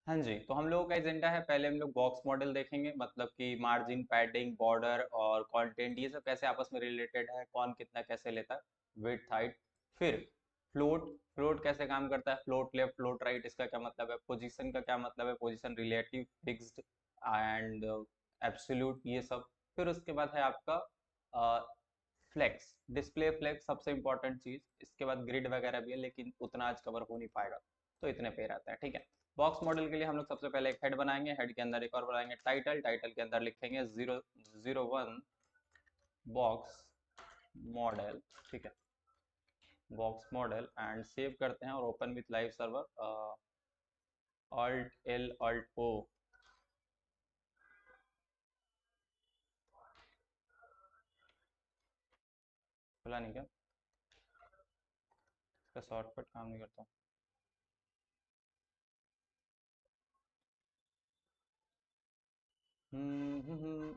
हाँ जी, तो हम लोगों का एजेंडा है, पहले हम लोग बॉक्स मॉडल देखेंगे, मतलब कि मार्जिन, पैडिंग, बॉर्डर और कंटेंट ये सब कैसे आपस में रिलेटेड है, कौन कितना कैसे लेता है, विड्थ, हाइट। फिर फ्लोट, फ्लोट कैसे काम करता है, फ्लोट लेफ्ट फ्लोट राइट, इसका क्या मतलब है, पोजीशन का क्या मतलब है, position relative, fixed and absolute, ये सब। फिर उसके बाद है आपका फ्लेक्स, डिस्प्ले फ्लेक्स सबसे इंपॉर्टेंट चीज। इसके बाद ग्रिड वगैरह भी है, लेकिन उतना आज कवर हो नहीं पाएगा, तो इतने पे रहता है, ठीक है। बॉक्स मॉडल के लिए हम लोग सबसे पहले एक हेड बनाएंगे, हेड के अंदर एक और बनाएंगे टाइटल, टाइटल के अंदर लिखेंगे 001 बॉक्स मॉडल, ठीक है, बॉक्स मॉडल, एंड सेव करते हैं और open with live server, alt L alt O. खुला नहीं क्या, इसका शॉर्टकट काम नहीं करता।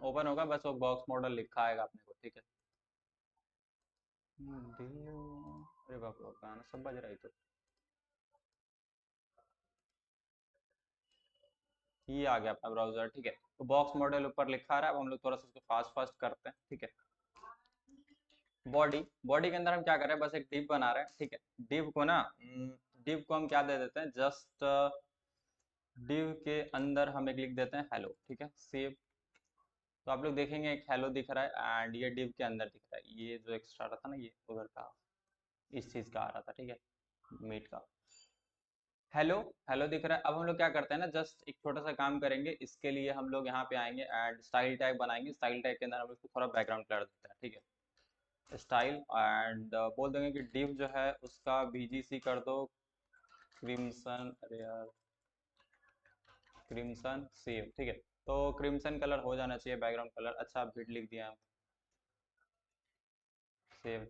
ओपन होगा, बस वो बॉक्स मॉडल लिखा आएगा अपने को, ठीक है। दिल्ली, अरे बाप रे, गाना सब बज रहा है तो। ये आ गया अपना ब्राउजर, ठीक है। तो बॉक्स मॉडल ऊपर लिखा रहा है, अब हम लोग थोड़ा सा इसको फास्ट फास्ट करते हैं, ठीक है। बॉडी, बॉडी के अंदर हम क्या कर रहे हैं, बस एक डिव बना रहे हैं, ठीक है। डिव को ना, डिव को हम क्या दे देते हैं, जस्ट डिव के अंदर हम एक लिख देते हैं हेलो, ठीक है, सेव। तो आप लोग देखेंगे एक हेलो दिख रहा है, एंड ये डिव के अंदर दिख रहा है, ये जो एक्स्ट्रा रहा था ना, ये उधर का इस चीज का आ रहा था, ठीक है, मीट का। हेलो, हेलो दिख रहा है। अब हम लोग क्या करते हैं ना, जस्ट एक छोटा सा काम करेंगे, इसके लिए हम लोग यहाँ पे आएंगे एंड स्टाइल टैग बनाएंगे, स्टाइल टैग के अंदर हम लोग थोड़ा बैकग्राउंड कलर देते हैं, ठीक है, स्टाइल, एंड बोल देंगे कि डिव जो है उसका बीजीसी कर दो क्रिम्सन, अरे यार, क्रिम्सन सेव, ठीक है। तो क्रिम्सन कलर हो जाना चाहिए बैकग्राउंड कलर, अच्छा आप फिर लिख दिया सेव।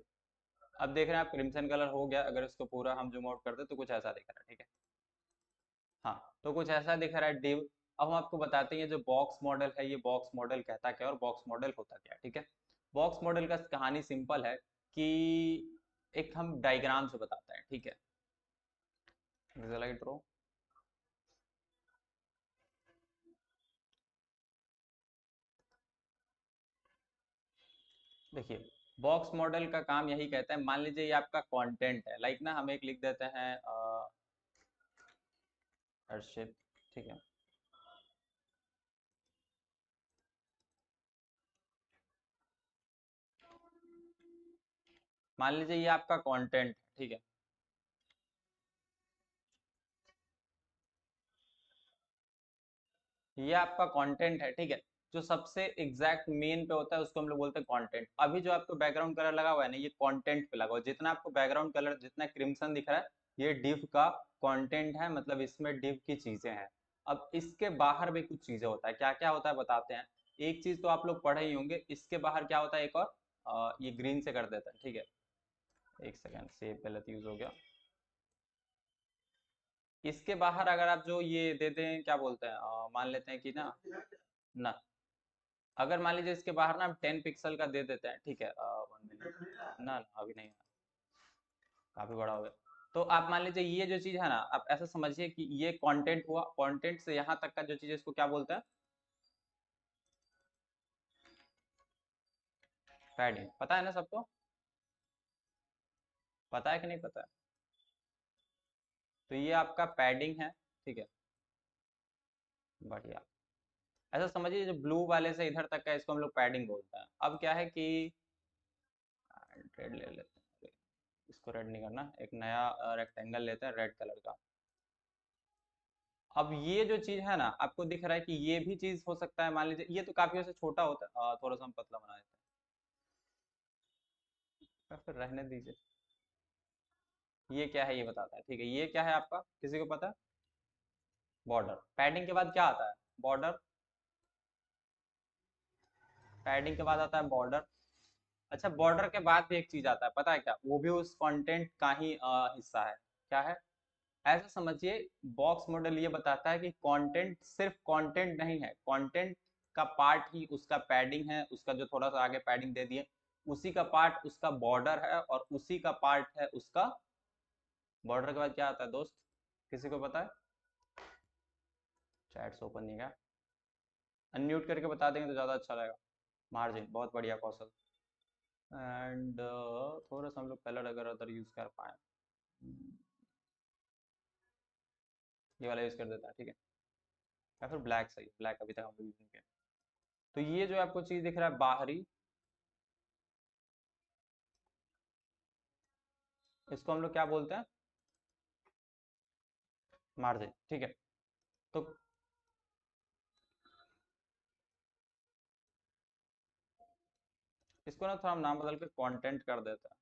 अब देख रहे हैं आप क्रिम्सन कलर हो गया, अगर इसको पूरा हम जूम आउट करते तो कुछ ऐसा दिख रहा है, ठीक है। हाँ, तो कुछ ऐसा दिख रहा है डिव। अब हम आपको बताते हैं ये जो बॉक्स मॉडल है, ये बॉक्स मॉडल कहता क्या है और बॉक्स मॉडल होता क्या है, ठीक है। बॉक्स मॉडल का कहानी सिंपल है कि एक हम डायग्राम से बताते हैं, ठीक है। विजुअलाइज ड्रॉ, देखिए, बॉक्स मॉडल का काम यही कहता है, मान लीजिए ये आपका कंटेंट है, लाइक ना हम एक लिख देते हैं हर्षित, ठीक है। मान लीजिए ये आपका कंटेंट है, ठीक है, ये आपका कंटेंट है, ठीक है। जो सबसे एग्जैक्ट मेन पे होता है उसको हम लोग बोलते हैं कंटेंट। अभी जो आपको बैकग्राउंड कलर लगा हुआ है ना, ये कंटेंट पे लगा हुआ है, जितना आपको बैकग्राउंड कलर जितना क्रिम्सन दिख रहा है, ये डिव का कंटेंट है, मतलब इसमें डिव की चीजें हैं। अब इसके बाहर भी कुछ चीजें होता है, क्या क्या होता है बताते हैं। एक चीज तो आप लोग पढ़े ही होंगे, इसके बाहर क्या होता है एक और, ये ग्रीन से कर देता है, ठीक है। एक सेकेंड, सेव गलत यूज हो गया। इसके बाहर अगर आप जो ये दे दें, क्या बोलते हैं, मान लेते हैं कि ना, ना, अगर मान लीजिए इसके बाहर ना हम 10 पिक्सल का दे देते हैं, ठीक है, 1 मिनट, ना ना अभी नहीं, काफी बड़ा हो गया। तो आप मान लीजिए ये जो चीज है ना, आप ऐसा समझिए कि ये कंटेंट हुआ, कंटेंट से यहाँ तक का जो चीज है इसको क्या बोलते हैं, पैडिंग। पता है ना सबको, पता है कि नहीं पता है। तो ये आपका पैडिंग है, ठीक है, बढ़िया। ऐसा समझिए जो ब्लू वाले से इधर तक का इसको हम लोग पैडिंग बोलते हैं। अब क्या है कि रेड ले लेते हैं, इसको रेड नहीं करना, एक नया रेक्टेंगल लेते हैं रेड कलर का। अब ये जो चीज है ना, आपको दिख रहा है कि ये भी चीज हो सकता है, मान लीजिए ये तो काफी वैसे छोटा होता है, थोड़ा सा हम पतला बना देते हैं, फिर रहने दीजिए। ये क्या है ये बताता है, ठीक है, ये क्या है आपका, किसी को पता है। बॉर्डर, पैडिंग के बाद क्या आता है, बॉर्डर, पैडिंग के बाद आता है बॉर्डर। अच्छा, बॉर्डर के बाद भी एक चीज आता है, पता है क्या, वो भी उस कंटेंट का ही हिस्सा है। क्या है, ऐसा समझिए, बॉक्स मॉडल ये बताता है कि कंटेंट सिर्फ कंटेंट नहीं है, कंटेंट का पार्ट ही उसका पैडिंग है, उसका जो थोड़ा सा आगे पैडिंग दे दिए, उसी का पार्ट उसका बॉर्डर है, और उसी का पार्ट है उसका, बॉर्डर के बाद क्या आता है दोस्त, किसी को पता है। चैट्स ओपन नहीं क्या, अनम्यूट करके बता देंगे तो ज़्यादा अच्छा रहेगा। मार्जिन बहुत बढ़िया कौशल। एंड थोड़ा सा हम लोग कलर अगर अदर यूज़ कर पाए, ये वाला यूज़ कर देता है, ठीक है। या फिर ब्लैक सही, ब्लैक अभी तक हम लोग यूज़ नहीं किया। तो ये जो आपको चीज़ दिख रहा है बाहरी, इसको हम लोग क्या बोलते हैं, मार्जिन, ठीक है। तो इसको ना थोड़ा हम नाम बदल के कंटेंट कर देते हैं,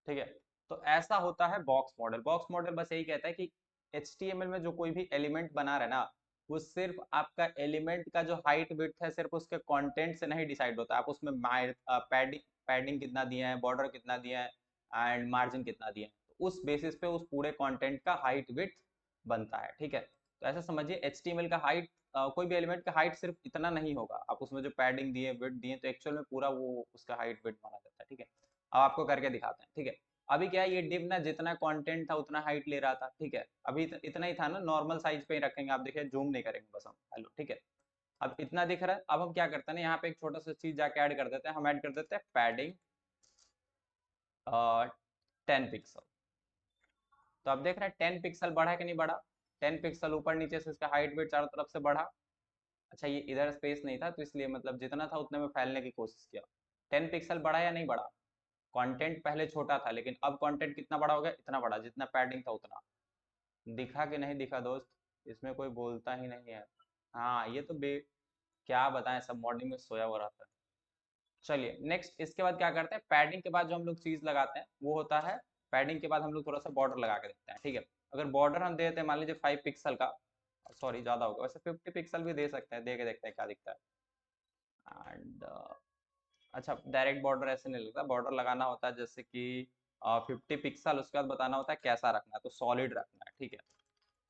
ठीक है। तो ऐसा होता है बॉक्स मॉडल। बॉक्स मॉडल बस यही कहता है कि HTML में जो कोई भी एलिमेंट बना रहा है ना, वो सिर्फ आपका एलिमेंट का जो हाइट विड्थ है सिर्फ उसके कंटेंट से नहीं डिसाइड होता। आप उसमें पैडिंग पैडिंग कितना दिया है, बॉर्डर कितना दिया है, एंड मार्जिन कितना दिया है, तो उस बेसिस पे उस पूरे कंटेंट का हाइट विड्थ बनता है, ठीक है। तो ऐसा समझिए HTML का हाइट, कोई भी एलिमेंट का हाइट सिर्फ इतना नहीं होगा, आप उसमें जो पैडिंग दिए विड्थ दिए तो एक्चुअल में पूरा वो उसका हाइट विड्थ माना जाता है, ठीक है। अब आपको करके दिखाते हैं, ठीक है। अभी क्या है, ये डिव ना जितना कंटेंट था उतना हाइट ले रहा था, ठीक है। अभी इतना ही था ना, नॉर्मल साइज पे ही रखेंगे, आप देखिए जूम नहीं करेंगे बस हम, हेलो, ठीक है। अब इतना दिख रहा है, अब हम क्या करते हैं ना, यहाँ पे एक छोटा सा चीज जाके ऐड कर देते हैं, हम ऐड कर देते हैं पैडिंग 10 पिक्सल। तो आप देख रहे हैं 10 पिक्सल बढ़ा कि नहीं बढ़ा, 10 पिक्सल ऊपर नीचे से इसका हाइट वेट चारों तरफ से बढ़ा। अच्छा ये इधर स्पेस नहीं था तो इसलिए मतलब जितना था उतने में फैलने की कोशिश किया। 10 पिक्सल बढ़ा या नहीं बढ़ा, कंटेंट पहले छोटा था लेकिन अब कंटेंट कितना बड़ा हो गया, इतना बड़ा, जितना पैडिंग था उतना। दिखा कि नहीं दिखा दोस्त, इसमें कोई बोलता ही नहीं है। हाँ ये तो बे, क्या बताएं, सब मॉर्निंग में सोया हुआ रहता है। चलिए नेक्स्ट, इसके बाद क्या करते हैं, पैडिंग के बाद जो हम लोग चीज लगाते हैं वो होता है, पैडिंग के बाद हम लोग थोड़ा सा बॉर्डर लगा के देखते हैं, ठीक है। अगर बॉर्डर हम दे देते हैं मान लीजिए 5 पिक्सल का, सॉरी ज्यादा होगा वैसे, 50 पिक्सल भी दे सकते हैं, दे के देखते हैं क्या दिखता है। एंड अच्छा डायरेक्ट बॉर्डर ऐसे नहीं लगता, बॉर्डर लगाना होता है जैसे कि 50 पिक्सल, उसके बाद बताना होता है कैसा रखना है, तो सॉलिड रखना है, ठीक है।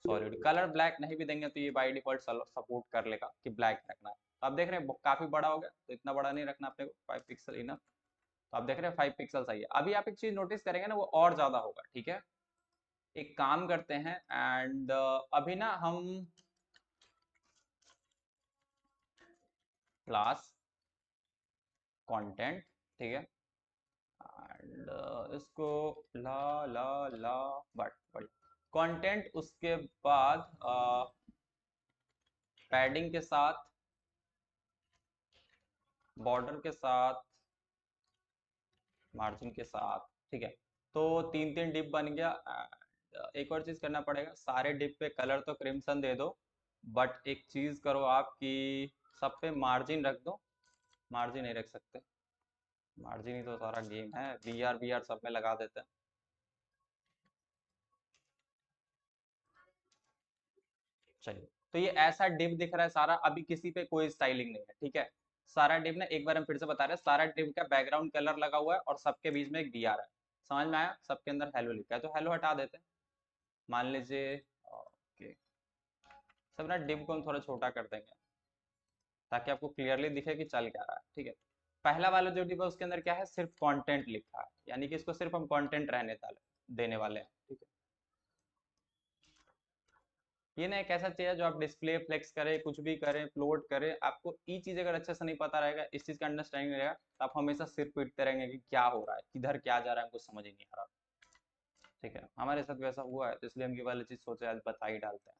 सॉलिड कलर ब्लैक नहीं भी देंगे तो ये बाय डिफॉल्ट सपोर्ट कर लेगा कि ब्लैक रखना है। तो आप देख रहे हैं काफी बड़ा हो गया, तो इतना बड़ा नहीं रखना अपने को, 5 पिक्सल इनफ। तो आप देख रहे हैं 5 पिक्सल सही है। अभी आप एक चीज नोटिस करेंगे ना, वो और ज्यादा होगा, ठीक है। एक काम करते हैं, एंड अभी ना हम क्लास कंटेंट, ठीक है, एंड इसको ला ला ला बट बड़ी कंटेंट, उसके बाद पैडिंग के साथ, बॉर्डर के साथ, मार्जिन के साथ, ठीक है। तो 3 3 डिप बन गया। एक और चीज करना पड़ेगा, सारे डिप पे कलर तो क्रिम्सन दे दो, बट एक चीज करो आप कि सब पे मार्जिन रख दो। मार्जिन नहीं रख सकते, मार्जिन ही तो सारा गेम है, बी आर सब में लगा देते हैं। चलिए, तो ये ऐसा डिव दिख रहा है सारा, अभी किसी पे कोई स्टाइलिंग नहीं है, ठीक है। सारा डिव ना, एक बार हम फिर से बता रहे हैं, सारा डिव का बैकग्राउंड कलर लगा हुआ है और सबके बीच में एक बी आर है। समझ में आया, सबके अंदर हेलो लिखा है, तो हेलो हटा देते हैं, मान लीजिए। ओके, सब ना डिव को हम थोड़ा छोटा कर देंगे ताकि आपको क्लियरली दिखे कि चल क्या रहा है, ठीक है। पहला वाला जो डिव है उसके अंदर क्या है, सिर्फ कंटेंट लिखा है, यानी कि इसको सिर्फ हम कंटेंट रहने देने वाले हैं, ठीक है। ये ना एक ऐसा चीज है जो आप डिस्प्ले फ्लेक्स करें, कुछ भी करें, फ्लोट करें, आपको ये चीज अगर अच्छे से नहीं पता रहेगा, इस चीज का अंडरस्टैंडिंग रहेगा, तो आप हमेशा सिर पीटते रहेंगे कि क्या हो रहा है, किधर क्या जा रहा है, हमको समझ ही नहीं आ रहा, ठीक है। हमारे साथ वैसा हुआ है तो इसलिए हम ये वाली चीज सोचे आज बता ही डालते हैं।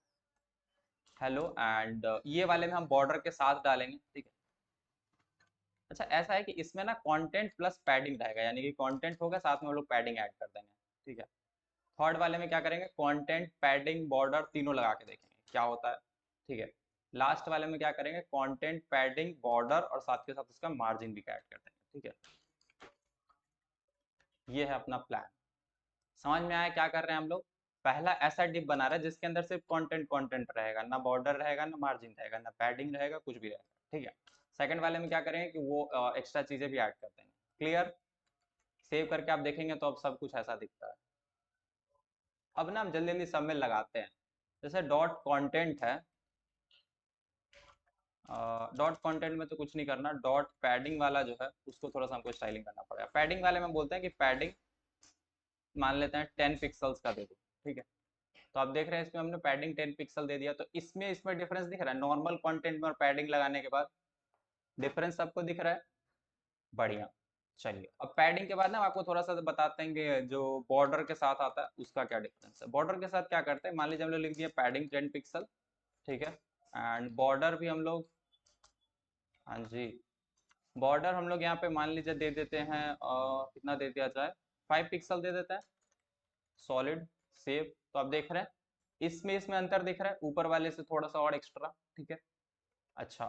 हेलो, एंड ये वाले में हम बॉर्डर के साथ डालेंगे, ठीक है। अच्छा ऐसा है कि इसमें ना कंटेंट प्लस पैडिंग रहेगा, यानी कि कंटेंट होगा साथ में हम लोग पैडिंग ऐड कर देंगे, ठीक है। थर्ड वाले में क्या करेंगे, कंटेंट पैडिंग बॉर्डर तीनों लगा के देखेंगे क्या होता है, ठीक है। लास्ट वाले में क्या करेंगे, कंटेंट पैडिंग बॉर्डर और साथ के साथ उसका मार्जिन भी ऐड कर देंगे, ठीक है। ये है अपना प्लान। समझ में आया क्या कर रहे हैं हम लोग। पहला ऐसा डिप बना रहा है जिसके अंदर सिर्फ कंटेंट कंटेंट रहेगा, ना बॉर्डर रहेगा, ना मार्जिन रहेगा, ना पैडिंग रहेगा, कुछ भी रहेगा, ठीक है। सेकंड वाले में क्या करेंगे कि वो एक्स्ट्रा चीजें भी ऐड कर देंगे। क्लियर, सेव करके आप देखेंगे तो अब सब कुछ ऐसा दिखता है। अब ना हम जल्दी जल्दी सब में लगाते हैं, जैसे डॉट कंटेंट है, डॉट कंटेंट में तो कुछ नहीं करना, डॉट पैडिंग वाला जो है उसको थोड़ा सा हमको स्टाइलिंग करना पड़ेगा। पैडिंग वाले में बोलते हैं कि पैडिंग मान लेते हैं 10 पिक्सल्स का दे दो, ठीक है। तो आप देख रहे हैं इसमें हमने पैडिंग 10 पिक्सल दे दिया, तो इसमें डिफरेंस दिख रहा है नॉर्मल कंटेंट में और पैडिंग लगाने के बाद, डिफरेंस आपको दिख रहा है? बढ़िया। चलिए अब पैडिंग के बाद ना आपको थोड़ा सा बताते हैं कि जो बॉर्डर के साथ आता है उसका क्या डिफरेंस है। बॉर्डर के साथ क्या करते हैं, मान लीजिए हम लोग लिख दिया पैडिंग 10 पिक्सल, ठीक है, एंड बॉर्डर भी हम लोग, हाँ जी, बॉर्डर हम लोग यहाँ पे मान लीजिए दे देते हैं कितना दे दिया जाए, 5 पिक्सल दे देते हैं, सॉलिड सेव। तो आप देख रहे हैं इसमें अंतर दिख रहा है ऊपर वाले से थोड़ा सा और एक्स्ट्रा, ठीक है। अच्छा,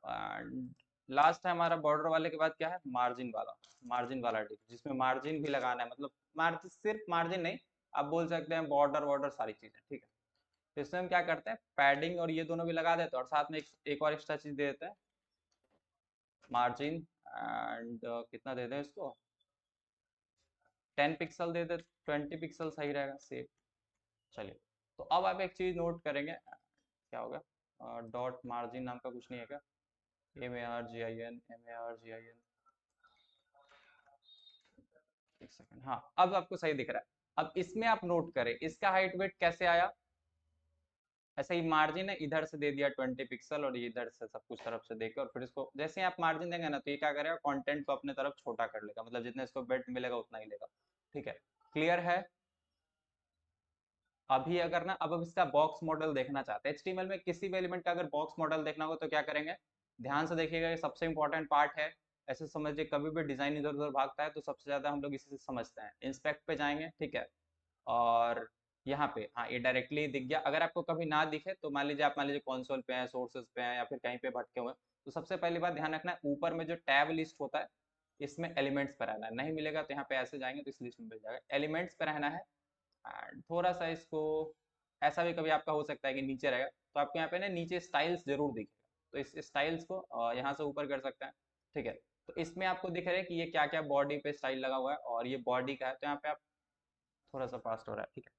एंड लास्ट है हमारा बॉर्डर वाले के बाद क्या है, मार्जिन वाला डिप, जिसमें मार्जिन भी लगाना है, मतलब मार्जिन सिर्फ मार्जिन नहीं, आप बोल सकते हैं बॉर्डर वॉर्डर सारी चीजें, ठीक है। तो इसमें हम क्या करते हैं, पैडिंग और ये दोनों भी लगा देते हैं और साथ में एक और एक्स्ट्रा चीज दे देते हैं, मार्जिन, एंड कितना दे दें इसको, 10 पिक्सल दे दे, 20 पिक्सल सही रहेगा, सेव। चलिए, तो अब आप एक चीज नोट करेंगे, क्या होगा, डॉट मार्जिन नाम का कुछ नहीं है क्या, MARGIN, एक सेकंड, हाँ अब आपको सही दिख रहा है। अब इसमें आप नोट करें इसका हाइट वेट कैसे आया, ऐसा ही मार्जिन है, इधर से दे दिया 20 पिक्सल और इधर से सब कुछ तरफ से देके, और फिर इसको जैसे ही आप मार्जिन देंगे ना तो ये क्या करेगा, कंटेंट को अपने तरफ छोटा कर लेगा, मतलब जितना इसको वेट मिलेगा उतना ही लेगा, ठीक है। क्लियर है? अभी अगर ना अब इसका बॉक्स मॉडल देखना चाहते हैं, HTML में किसी भी एलिमेंट का अगर बॉक्स मॉडल देखना हो तो क्या करेंगे, ध्यान से देखिएगा, ये सबसे इंपॉर्टेंट पार्ट है। ऐसे समझिए कभी भी डिजाइन इधर उधर भागता है तो सबसे ज्यादा हम लोग इसी से समझते हैं। इंस्पेक्ट पे जाएंगे, ठीक है, और यहाँ पे हाँ ये डायरेक्टली दिख गया। अगर आपको कभी ना दिखे तो मान लीजिए आप मान लीजिए कंसोल पे हैं, सोर्सेज पे हैं, या फिर कहीं पे भटके हुए हैं, तो सबसे पहली बात ध्यान रखना है ऊपर में जो टैब लिस्ट होता है इसमें एलिमेंट्स पर रहना है, नहीं मिलेगा तो यहाँ पे ऐसे जाएंगे तो इस लिस्ट में मिल जाएगा, एलिमेंट्स पे रहना है। एंड थोड़ा सा इसको ऐसा भी कभी आपका हो सकता है कि नीचे रहेगा, तो आपको यहाँ पे ना नीचे स्टाइल्स जरूर दिखेगा, तो इस स्टाइल्स को यहाँ से ऊपर कर सकते हैं, ठीक है। तो इसमें आपको दिख रहा है कि ये क्या क्या बॉडी पे स्टाइल लगा हुआ है और ये बॉडी का है, तो यहाँ पे आप थोड़ा सा फास्ट हो रहा है, ठीक है,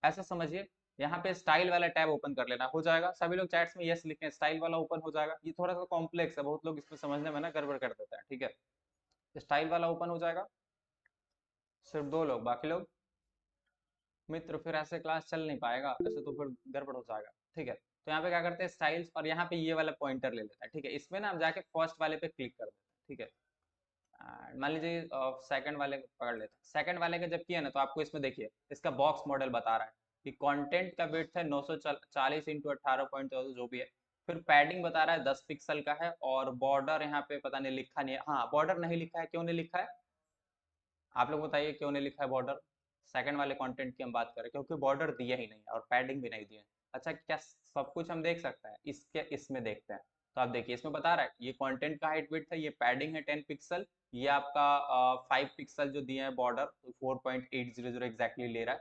ऐसा समझिए। यहाँ पे स्टाइल वाला टैब ओपन कर लेना, हो जाएगा। सभी लोग चैट्स में यस लिखें, स्टाइल वाला ओपन हो जाएगा। ये थोड़ा सा कॉम्प्लेक्स है, बहुत लोग इसमें समझने में ना गड़बड़ कर देते हैं, ठीक है। स्टाइल वाला ओपन हो जाएगा, सिर्फ 2 लोग, बाकी लोग मित्र, फिर ऐसे क्लास चल नहीं पाएगा, ऐसे तो फिर गड़बड़ हो जाएगा, ठीक है। तो यहाँ पे क्या करते हैं स्टाइल्स, और यहाँ पे ये वाला पॉइंटर ले लेते हैं, ठीक है। इसमें ना हम जाके फर्स्ट वाले पे क्लिक कर देते हैं, ठीक है। मान लीजिए सेकंड वाले को पकड़ लेते हैं, सेकंड वाले का जब किया ना तो आपको इसमें देखिए इसका बॉक्स मॉडल बता रहा है कि कंटेंट का विड्थ है 940 इंटू 18.14 जो भी है, फिर पैडिंग बता रहा है 10 पिक्सल का है, और बॉर्डर यहाँ पे पता नहीं लिखा नहीं है, हाँ बॉर्डर नहीं लिखा है, क्यों नहीं लिखा है आप लोग बताइए, क्यों नहीं लिखा है बॉर्डर? सेकंड वाले कंटेंट की हम बात करें, क्योंकि बॉर्डर दिया ही नहीं है और पैडिंग भी नहीं दिया है। अच्छा, क्या सब कुछ हम देख सकते हैं? इसके इसमें देखते हैं, तो आप देखिए इसमें बता रहा है ये कंटेंट का हाइट विड्थ है, ये पैडिंग है 10 पिक्सल, ये आपका 5 पिक्सल जो दिए हैं बॉर्डर 4.800 एग्जैक्टली ले रहा है,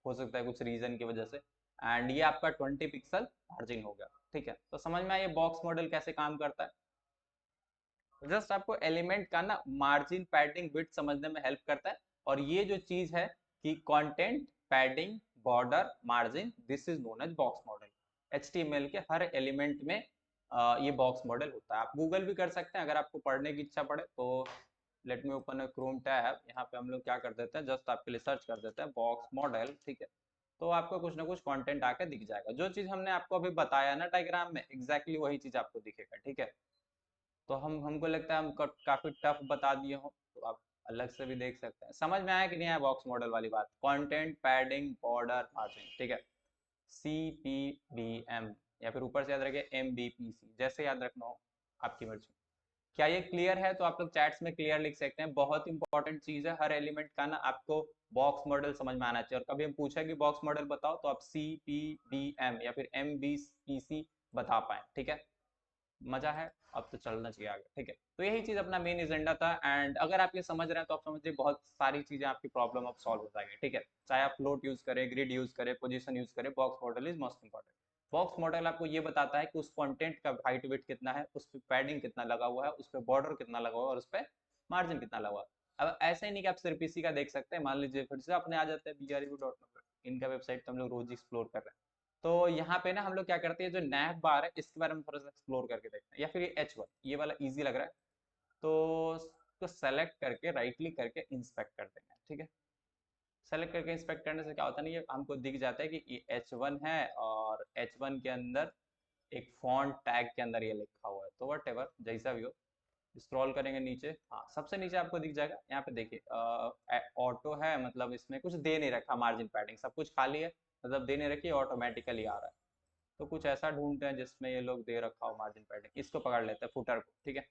हो सकता है कुछ रीजन की वजह से, एंड ये आपका 20 पिक्सल मार्जिन हो गया, ठीक है। तो समझ में आया ये बॉक्स मॉडल कैसे काम करता है। जस्ट आपको एलिमेंट का ना मार्जिन, पैडिंग, विड्थ समझने में हेल्प करता है, और ये जो चीज है कि content, padding, border, margin, this is known as box model. HTML के हर एलिमेंट में ये बॉक्स मॉडल होता है। आप गूगल भी कर सकते हैं अगर आपको पढ़ने की इच्छा पड़े तो। Let me open a Chrome tab, यहाँ पे हम लोग क्या कर देते हैं, जस्ट आपके लिए सर्च कर देते हैं बॉक्स मॉडल, ठीक है। तो आपको कुछ ना कुछ कंटेंट आके दिख जाएगा, जो चीज हमने आपको अभी बताया ना डायग्राम में, एग्जैक्टली वही चीज आपको दिखेगा, ठीक है। तो हमको लगता है हम काफी टफ बता दिए हो, तो आप अलग से भी देख सकते हैं। समझ में आया कि नहीं आया बॉक्स मॉडल वाली बात? कंटेंट, पैडिंग, बॉर्डर, मार्जिन, ठीक है, CPBM, या फिर ऊपर से याद रखिए MBPC, जैसे याद रखना हो आपकी मर्जी। क्या ये क्लियर है? तो आप लोग चैट्स में क्लियर लिख सकते हैं। बहुत इंपॉर्टेंट चीज है, हर एलिमेंट का ना आपको बॉक्स मॉडल समझ में आना चाहिए, और कभी हम पूछा कि बॉक्स मॉडल बताओ तो आप CPBM या फिर MBPC बता पाए, ठीक है। मजा है, अब तो चलना चाहिए आगे, ठीक है। तो यही चीज अपना मेन एजेंडा था, एंड अगर आप ये समझ रहे हैं तो आप समझिए बहुत सारी चीजें आपकी प्रॉब्लम अब सॉल्व हो जाएगी, ठीक है। चाहे आप फ्लोट यूज करें, ग्रिड यूज करें, पोजीशन यूज करें, box model is most important. Box model आपको ये बताता है कि उस कंटेंट का हाइट वेट कितना है, उस पर पैडिंग कितना लगा हुआ है, उस पर बॉर्डर कितना लगा हुआ है, और उस पर मार्जिन कितना लगा हुआ है। अब ऐसे ही नहीं कि आप सिर्फ इसी का देख सकते हैं, मान लीजिए फिर से अपने आ जाते हैं BRU.net, इनका वेबसाइट तो हम लोग रोज एक्सप्लोर कर रहे हैं। तो यहाँ पे ना हम लोग क्या करते हैं, जो नैव बार है इसके बारे में थोड़ा सा एक्सप्लोर करके देखते हैं, या फिर ये H1, ये वाला इजी लग रहा है तो उसको सेलेक्ट करके राइट क्लिक करके इंस्पेक्ट कर देंगे, ठीक है। सेलेक्ट करके इंस्पेक्ट करने से क्या होता है ना, ये हमको दिख जाता है कि H1 है और H1 के अंदर एक फॉन्ट टैग के अंदर ये लिखा हुआ है। तो वट एवर जैसा भी हो, स्क्रॉल करेंगे नीचे, हाँ सबसे नीचे आपको दिख जाएगा। यहाँ पे देखिए ऑटो है, मतलब इसमें कुछ दे नहीं रखा, मार्जिन पैडिंग सब कुछ खाली है, मतलब दे नहीं रखी, ऑटोमेटिकली आ रहा है। तो कुछ ऐसा ढूंढते हैं जिसमें ये लोग दे रखा हो मार्जिन पैडिंग, इसको पकड़ लेते हैं, फुटर को, ठीक है।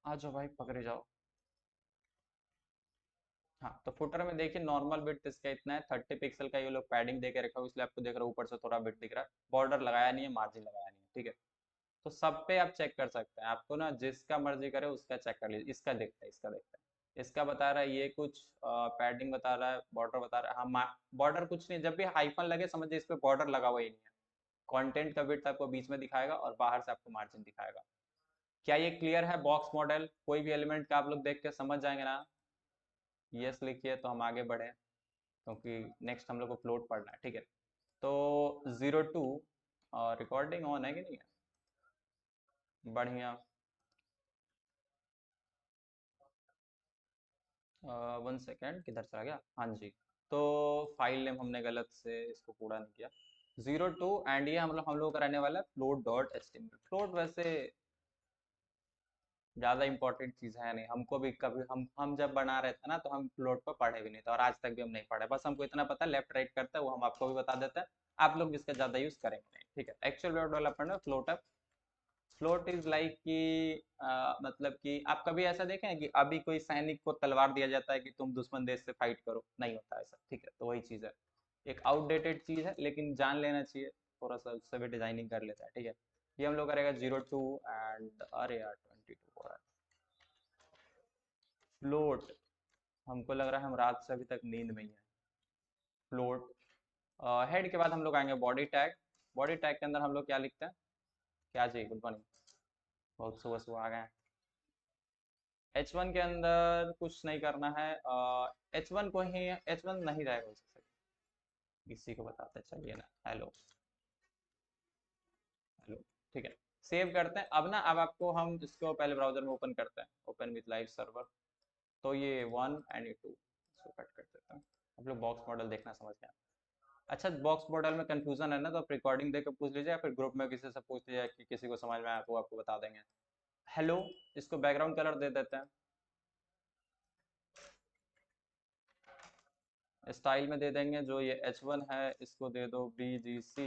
आ जाओ भाई, पकड़े जाओ। हाँ, तो फुटर में देखिए नॉर्मल बिट इसका इतना है, 30 पिक्सल का ये लोग पैडिंग दे के रखा हो, इसलिए आपको देख रहा है ऊपर से थोड़ा बिट दिख रहा है, बॉर्डर लगाया नहीं है, मार्जिन लगाया नहीं है, ठीक है। तो सब पे आप चेक कर सकते हैं, आपको ना जिसका मर्जी करे उसका चेक कर लीजिए। इसका देखते हैं, इसका देखते हैं। इसका बता रहा है ये कुछ पैडिंग बता रहा है, बॉर्डर बता रहा है। हाँ, बॉर्डर कुछ नहीं, जब भी हाइफन लगे समझिए इस पे बॉर्डर लगा हुआ ही नहीं है। कंटेंट का विड्थ आपको बीच में दिखाएगा और बाहर से आपको मार्जिन दिखाएगा। क्या ये क्लियर है बॉक्स मॉडल? कोई भी एलिमेंट का आप लोग देख के समझ जाएंगे ना? यस लिखिए तो हम आगे बढ़े, क्योंकि नेक्स्ट हम लोग को फ्लोट पढ़ना है, ठीक है। तो 02 रिकॉर्डिंग ऑन है कि नहीं है? बढ़िया। 1 सेकेंड, किधर चला गया? हाँ जी। तो फाइल नेम हमने गलत से इसको पूरा नहीं किया। 02 एंड ये हम लोग का रहने वाला है फ्लोट डॉट एचटीएमएल। फ्लोट वैसे ज़्यादा इंपॉर्टेंट चीज़ है नहीं, हमको भी कभी हम जब बना रहे थे ना तो हम फ्लोट पर पढ़े भी नहीं थे, और आज तक भी हम नहीं पढ़े। बस हमको इतना पता है लेफ्ट राइट करता है, वो हम आपको भी बता देते हैं। आप लोग इसका ज़्यादा यूज़ करेंगे नहीं, ठीक है। एक्चुअल वेब डेवलपमेंट में फ्लोट है। फ्लोट इज लाइक कि मतलब कि आप कभी ऐसा देखें कि अभी कोई सैनिक को तलवार दिया जाता है कि तुम दुश्मन देश से फाइट करो, नहीं होता ऐसा, ठीक है। तो वही चीज़ है, एक आउटडेटेड चीज़ है, लेकिन जान लेना चाहिए, थोड़ा सा उससे भी डिजाइनिंग कर लेता है, ठीक है। ये हम लोग करेगा 02 एंड, अरे यार 22 हो रहा है। फ्लोट, हमको लग रहा है हम रात से अभी तक नींद में ही है। फ्लोट हेड के बाद हम लोग आएंगे बॉडी टैग। बॉडी टैग के अंदर हम लोग क्या लिखते हैं? क्या चाहिए? गुड मॉर्निंग, बहुत सुबह सुबह आ गए हैं। H1 के अंदर कुछ नहीं करना है। H1 को ही H1 नहीं रहेगा उससे, किसी को बताते हैं, चलिए ना, हेलो हेलो, ठीक है। सेव करते हैं। अब ना, अब आपको हम इसको पहले ब्राउजर में ओपन करते हैं, ओपन विथ लाइव सर्वर। तो ये 1 एंड ये 2, इसको कट कर देते हैं। आप लोग बॉक्स मॉडल देखना समझ गए। अच्छा, बॉक्स मॉडल में कंफ्यूजन है ना, तो आप रिकॉर्डिंग देकर पूछ लीजिए, या फिर ग्रुप में किसी से पूछ लीजिए कि किसी को समझ में आया तो आपको बता देंगे। हेलो, इसको बैकग्राउंड कलर दे देते हैं। स्टाइल में दे देंगे, जो ये H1 है इसको दे दो BGC,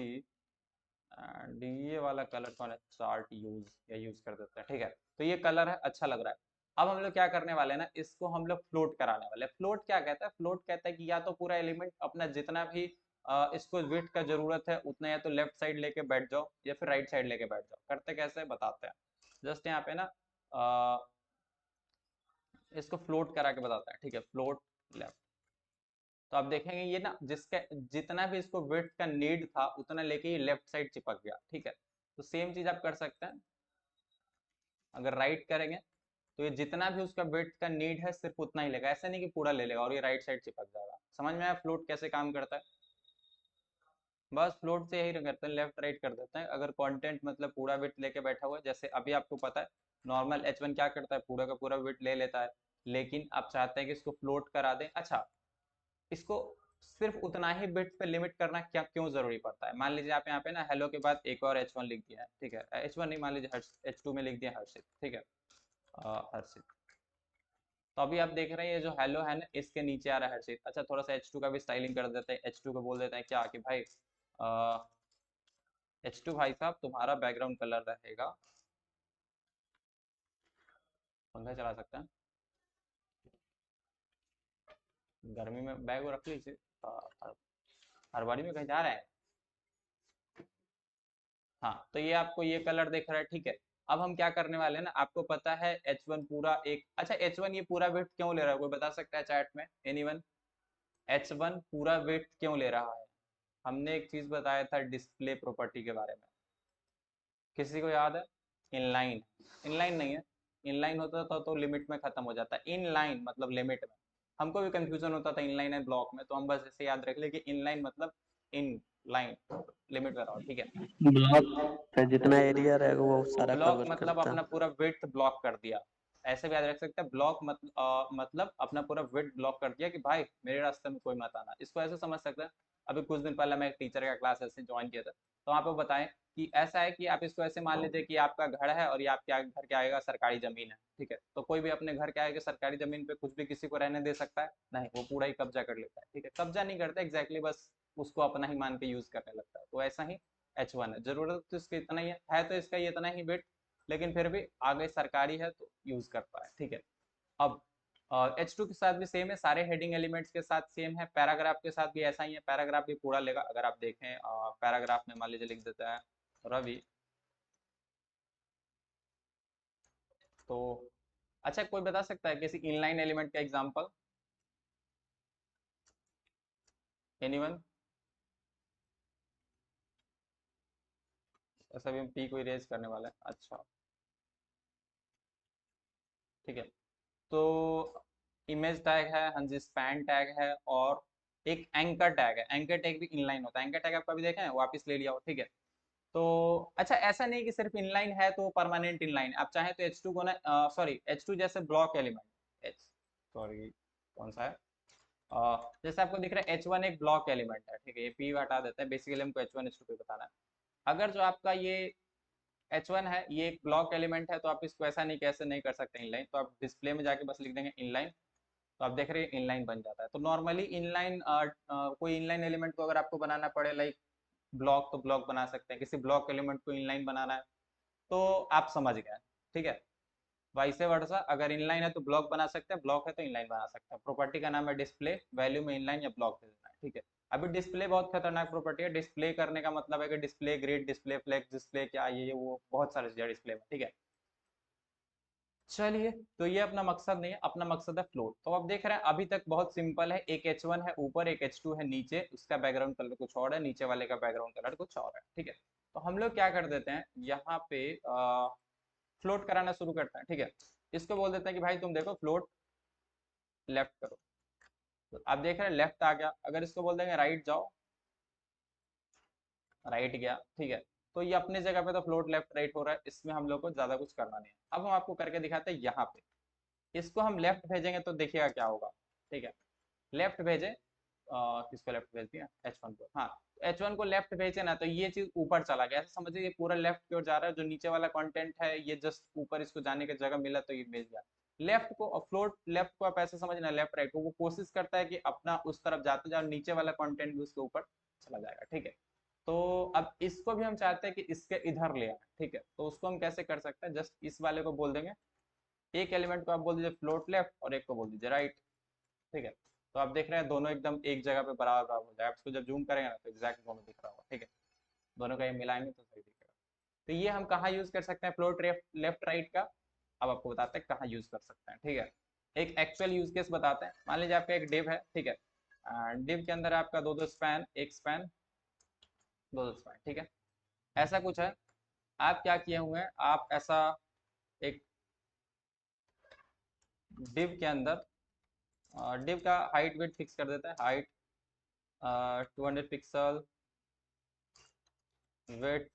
एंड ये वाला कलर कौन है, चार्ट यूज, या यूज कर देते हैं, ठीक है। तो ये कलर है, अच्छा लग रहा है। अब हम लोग क्या करने वाले हैं ना, इसको हम लोग फ्लोट कराने वाले हैं। फ्लोट क्या कहता है? फ्लोट कहता है कि या तो पूरा एलिमेंट अपना जितना भी इसको विड्थ का जरूरत है उतना, या तो लेफ्ट साइड लेके बैठ जाओ या फिर राइट साइड लेके बैठ जाओ। करते कैसे बताते हैं, जस्ट यहाँ पे ना इसको फ्लोट करा के बताते हैं, ठीक है। फ्लोट लेफ्ट, तो आप देखेंगे ये ना, जिसका जितना भी इसको विड्थ का नीड था उतना लेके ये लेफ्ट साइड चिपक गया, ठीक है। तो सेम चीज आप कर सकते हैं, अगर राइट करेंगे तो ये जितना भी उसका विड्थ का नीड है सिर्फ उतना ही लेगा, ऐसा नहीं कि पूरा ले लेगा और ये राइट साइड चिपक जाएगा। समझ में आया फ्लोट कैसे काम करता है? बस फ्लोट से यही करते हैं, लेफ्ट राइट कर देते हैं। अगर कंटेंट मतलब पूरा विड्थ लेके बैठा हुआ है, जैसे अभी आपको पता है नॉर्मल H1 क्या करता है, पूरा का पूरा विड्थ ले लेता है, लेकिन आप चाहते हैं कि इसको फ्लोट करा दें। अच्छा, इसको सिर्फ उतना ही बिट्स पे लिमिट करना क्या क्यों जरूरी पड़ता है? मान लीजिए आप यहाँ पे ना हेलो के बाद एक और H1 लिख दिया है, ठीक है। H1 नहीं, मान लीजिए H2 में लिख दिया हर्षित, ठीक है। हर्षित, तो अभी आप देख रहे हैं ये जो हेलो है ना, इसके नीचे आ रहा है हर्षित। अच्छा, थोड़ा सा H2 का भी स्टाइलिंग कर देते हैं। H2 को बोल देते हैं क्या कि भाई H2 भाई साहब, तुम्हारा बैकग्राउंड कलर रहेगा, पंखा चला सकते हैं, गर्मी में बैग रख लीजिए, हरबारी में कहीं जा रहे हैं। हाँ, तो ये आपको ये कलर दिख रहा है, ठीक है। अब हम क्या करने वाले हैं ना, आपको पता है H1 पूरा एक, अच्छा H1 ये पूरा वेट क्यों ले रहा है, कोई बता सकता है चैट में? एनीवन? H1 पूरा वेट क्यों ले रहा है? हमने एक चीज बताया था डिस्प्ले प्रॉपर्टी के बारे में, किसी को याद है? इनलाइन, इनलाइन नहीं है। इनलाइन होता तो लिमिट में खत्म हो जाता है, इनलाइन मतलब लिमिट में। हमको भी कंफ्यूजन होता था इनलाइन एंड ब्लॉक में, तो हम बस ऐसे याद रख ले कि इनलाइन मतलब इन लाइन, लिमिट में रहो, ठीक है। ब्लॉक का जितना एरिया रहेगा वो सारा ब्लॉक कवर मतलब करता अपना पूरा विड्थ ब्लॉक कर दिया, ऐसे भी याद रख सकते हैं, ब्लॉक मतलब अपना पूरा विड्थ ब्लॉक कर दिया कि भाई मेरे रास्ते में कोई मत आना, इसको ऐसे समझ सकते हैं। अभी कुछ दिन पहले मैं एक टीचर का क्लास ऐसे ज्वाइन किया था, तो वहाँ पे बताएं कि ऐसा है कि आप इसको ऐसे मान लीजिए कि आपका घर है और ये आपके घर के आगे का सरकारी जमीन है, ठीक है, तो कोई भी अपने घर के आगे सरकारी जमीन पे कुछ भी किसी को रहने दे सकता है? नहीं, वो पूरा ही कब्जा कर लेता है, ठीक है, कब्जा नहीं करता एग्जैक्टली, बस उसको अपना ही मान के यूज करने लगता है। तो ऐसा ही H1 है, जरूरत तो इसका इतना ही है तो इसका ये इतना ही वेट, लेकिन फिर भी आगे सरकारी है तो यूज करता है, ठीक है। अब H2 के साथ भी सेम है, सारे हेडिंग एलिमेंट्स के साथ सेम है, पैराग्राफ के साथ भी ऐसा ही है, पैराग्राफ भी पूरा लेगा। अगर आप देखें पैराग्राफ में मान लीजिए लिख देता है रवि, तो अच्छा कोई बता सकता है किसी इनलाइन एलिमेंट का एग्जांपल? एनीवन? ऐसा भी हम पी को इरेज करने वाले हैं, अच्छा ठीक है। तो इमेज टैग है, हाँ जी, स्पैन टैग है, और एक एंकर टैग है। एंकर टैग भी इनलाइन होता है, एंकर टैग आपका भी देखें, वापस ले लिया हो, ठीक है। तो अच्छा, ऐसा नहीं कि सिर्फ इनलाइन है तो परमानेंट इनलाइन, आप चाहें तो H2 को ना, सॉरी H2 जैसे ब्लॉक एलिमेंट, एच सॉरी कौन सा है, जैसे आपको दिख रहा है H1 एक ब्लॉक एलिमेंट है, ठीक है, ये P हटा देते हैं, बेसिकली हमको H1 H2 पे बताना है। अगर जो आपका ये H1 है ये एक ब्लॉक एलिमेंट है, तो आप इसको ऐसा नहीं कैसे नहीं कर सकते इनलाइन, तो आप डिस्प्ले में जाके बस लिख देंगे इनलाइन, तो आप देख रहे हैं इनलाइन बन जाता है। तो नॉर्मली इनलाइन कोई इनलाइन एलिमेंट को अगर आपको बनाना पड़े लाइक ब्लॉक, तो ब्लॉक बना सकते हैं, किसी ब्लॉक एलिमेंट को इनलाइन बनाना है तो आप समझ गए, ठीक है। वाइसे वर्सा, अगर इनलाइन है तो ब्लॉक बना सकते हैं, ब्लॉक है तो इनलाइन बना सकते हैं। प्रॉपर्टी का नाम है डिस्प्ले, वैल्यू में इनलाइन या ब्लॉक दे देना है, ठीक है। अभी डिस्प्ले बहुत खतरनाक प्रॉपर्टी है, डिस्प्ले करने का मतलब है कि display grid, display flex, display क्या, ये वो बहुत सारे चीजें डिस्प्ले में, ठीक है। चलिए, तो ये अपना मकसद नहीं है, अपना मकसद है फ्लोट। तो आप देख रहे हैं अभी तक बहुत सिंपल है, एक H1 है ऊपर, एक H2 है नीचे, उसका बैकग्राउंड कलर कुछ और है, नीचे वाले का बैकग्राउंड कलर कुछ और है, ठीक है। तो हम लोग क्या कर देते हैं यहाँ पे, फ्लोट कराना शुरू करते हैं, ठीक है। इसको बोल देते हैं कि भाई तुम देखो फ्लोट लेफ्ट करो, तो आप देख रहे हैं लेफ्ट आ गया। अगर इसको बोल देंगे राइट जाओ, राइट गया, ठीक है। तो ये अपनी जगह पे तो फ्लोट लेफ्ट राइट हो रहा है, इसमें हम लोग को ज्यादा कुछ करना नहीं है। अब हम आपको करके दिखाते हैं यहाँ पे, इसको हम लेफ्ट भेजेंगे तो देखिएगा क्या होगा, ठीक है। लेफ्ट भेजे, किसको लेफ्ट भेज दिया, H1 को, हाँ। H1 को लेफ्ट भेजे ना, तो ये चीज ऊपर चला गया, ऐसा समझिए ये पूरा लेफ्ट की ओर जा रहा है, जो नीचे वाला कंटेंट है ये जस्ट ऊपर इसको जाने की जगह मिला तो ये मिल गया। लेफ्ट को फ्लोट लेफ्ट को आप ऐसे समझना, लेफ्ट राइट को वो कोशिश करता है कि अपना उस तरफ जाते जाओ, नीचे वाला कंटेंट भी उसके ऊपर चला जाएगा, ठीक है। तो अब इसको भी हम चाहते हैं कि इसके इधर ले आए, ठीक है, तो उसको हम कैसे कर सकते हैं, जस्ट इस वाले को बोल देंगे, एक एलिमेंट को आप बोल दीजिए फ्लोट लेफ्ट और एक को बोल दीजिए राइट, ठीक है। तो आप देख रहे हैं दोनों एकदम एक जगह पे बराबर बराबर हो जाए, इसको जब जूम करेंगे ना तो एग्जैक्ट दोनों दिख रहा होगा, ठीक है। दोनों का ये मिलाएंगे तो सही दिखेगा। तो ये हम कहाँ यूज कर सकते हैं फ्लोट लेफ्ट लेफ्ट राइट का, अब आपको बताते हैं कहाँ यूज कर सकते हैं, ठीक है। एक एक्चुअल यूज केस बताते हैं, मान लीजिए आपका एक डिव है, ठीक है, डिव के अंदर आपका दो दो स्पैन, एक स्पैन, दो दो स्पैन, ठीक है, ऐसा कुछ है। आप क्या किए हुए हैं, आप ऐसा एक डिव के अंदर, डिव का हाइट वेट फिक्स कर देता है, हाइट 200 पिक्सल, वेट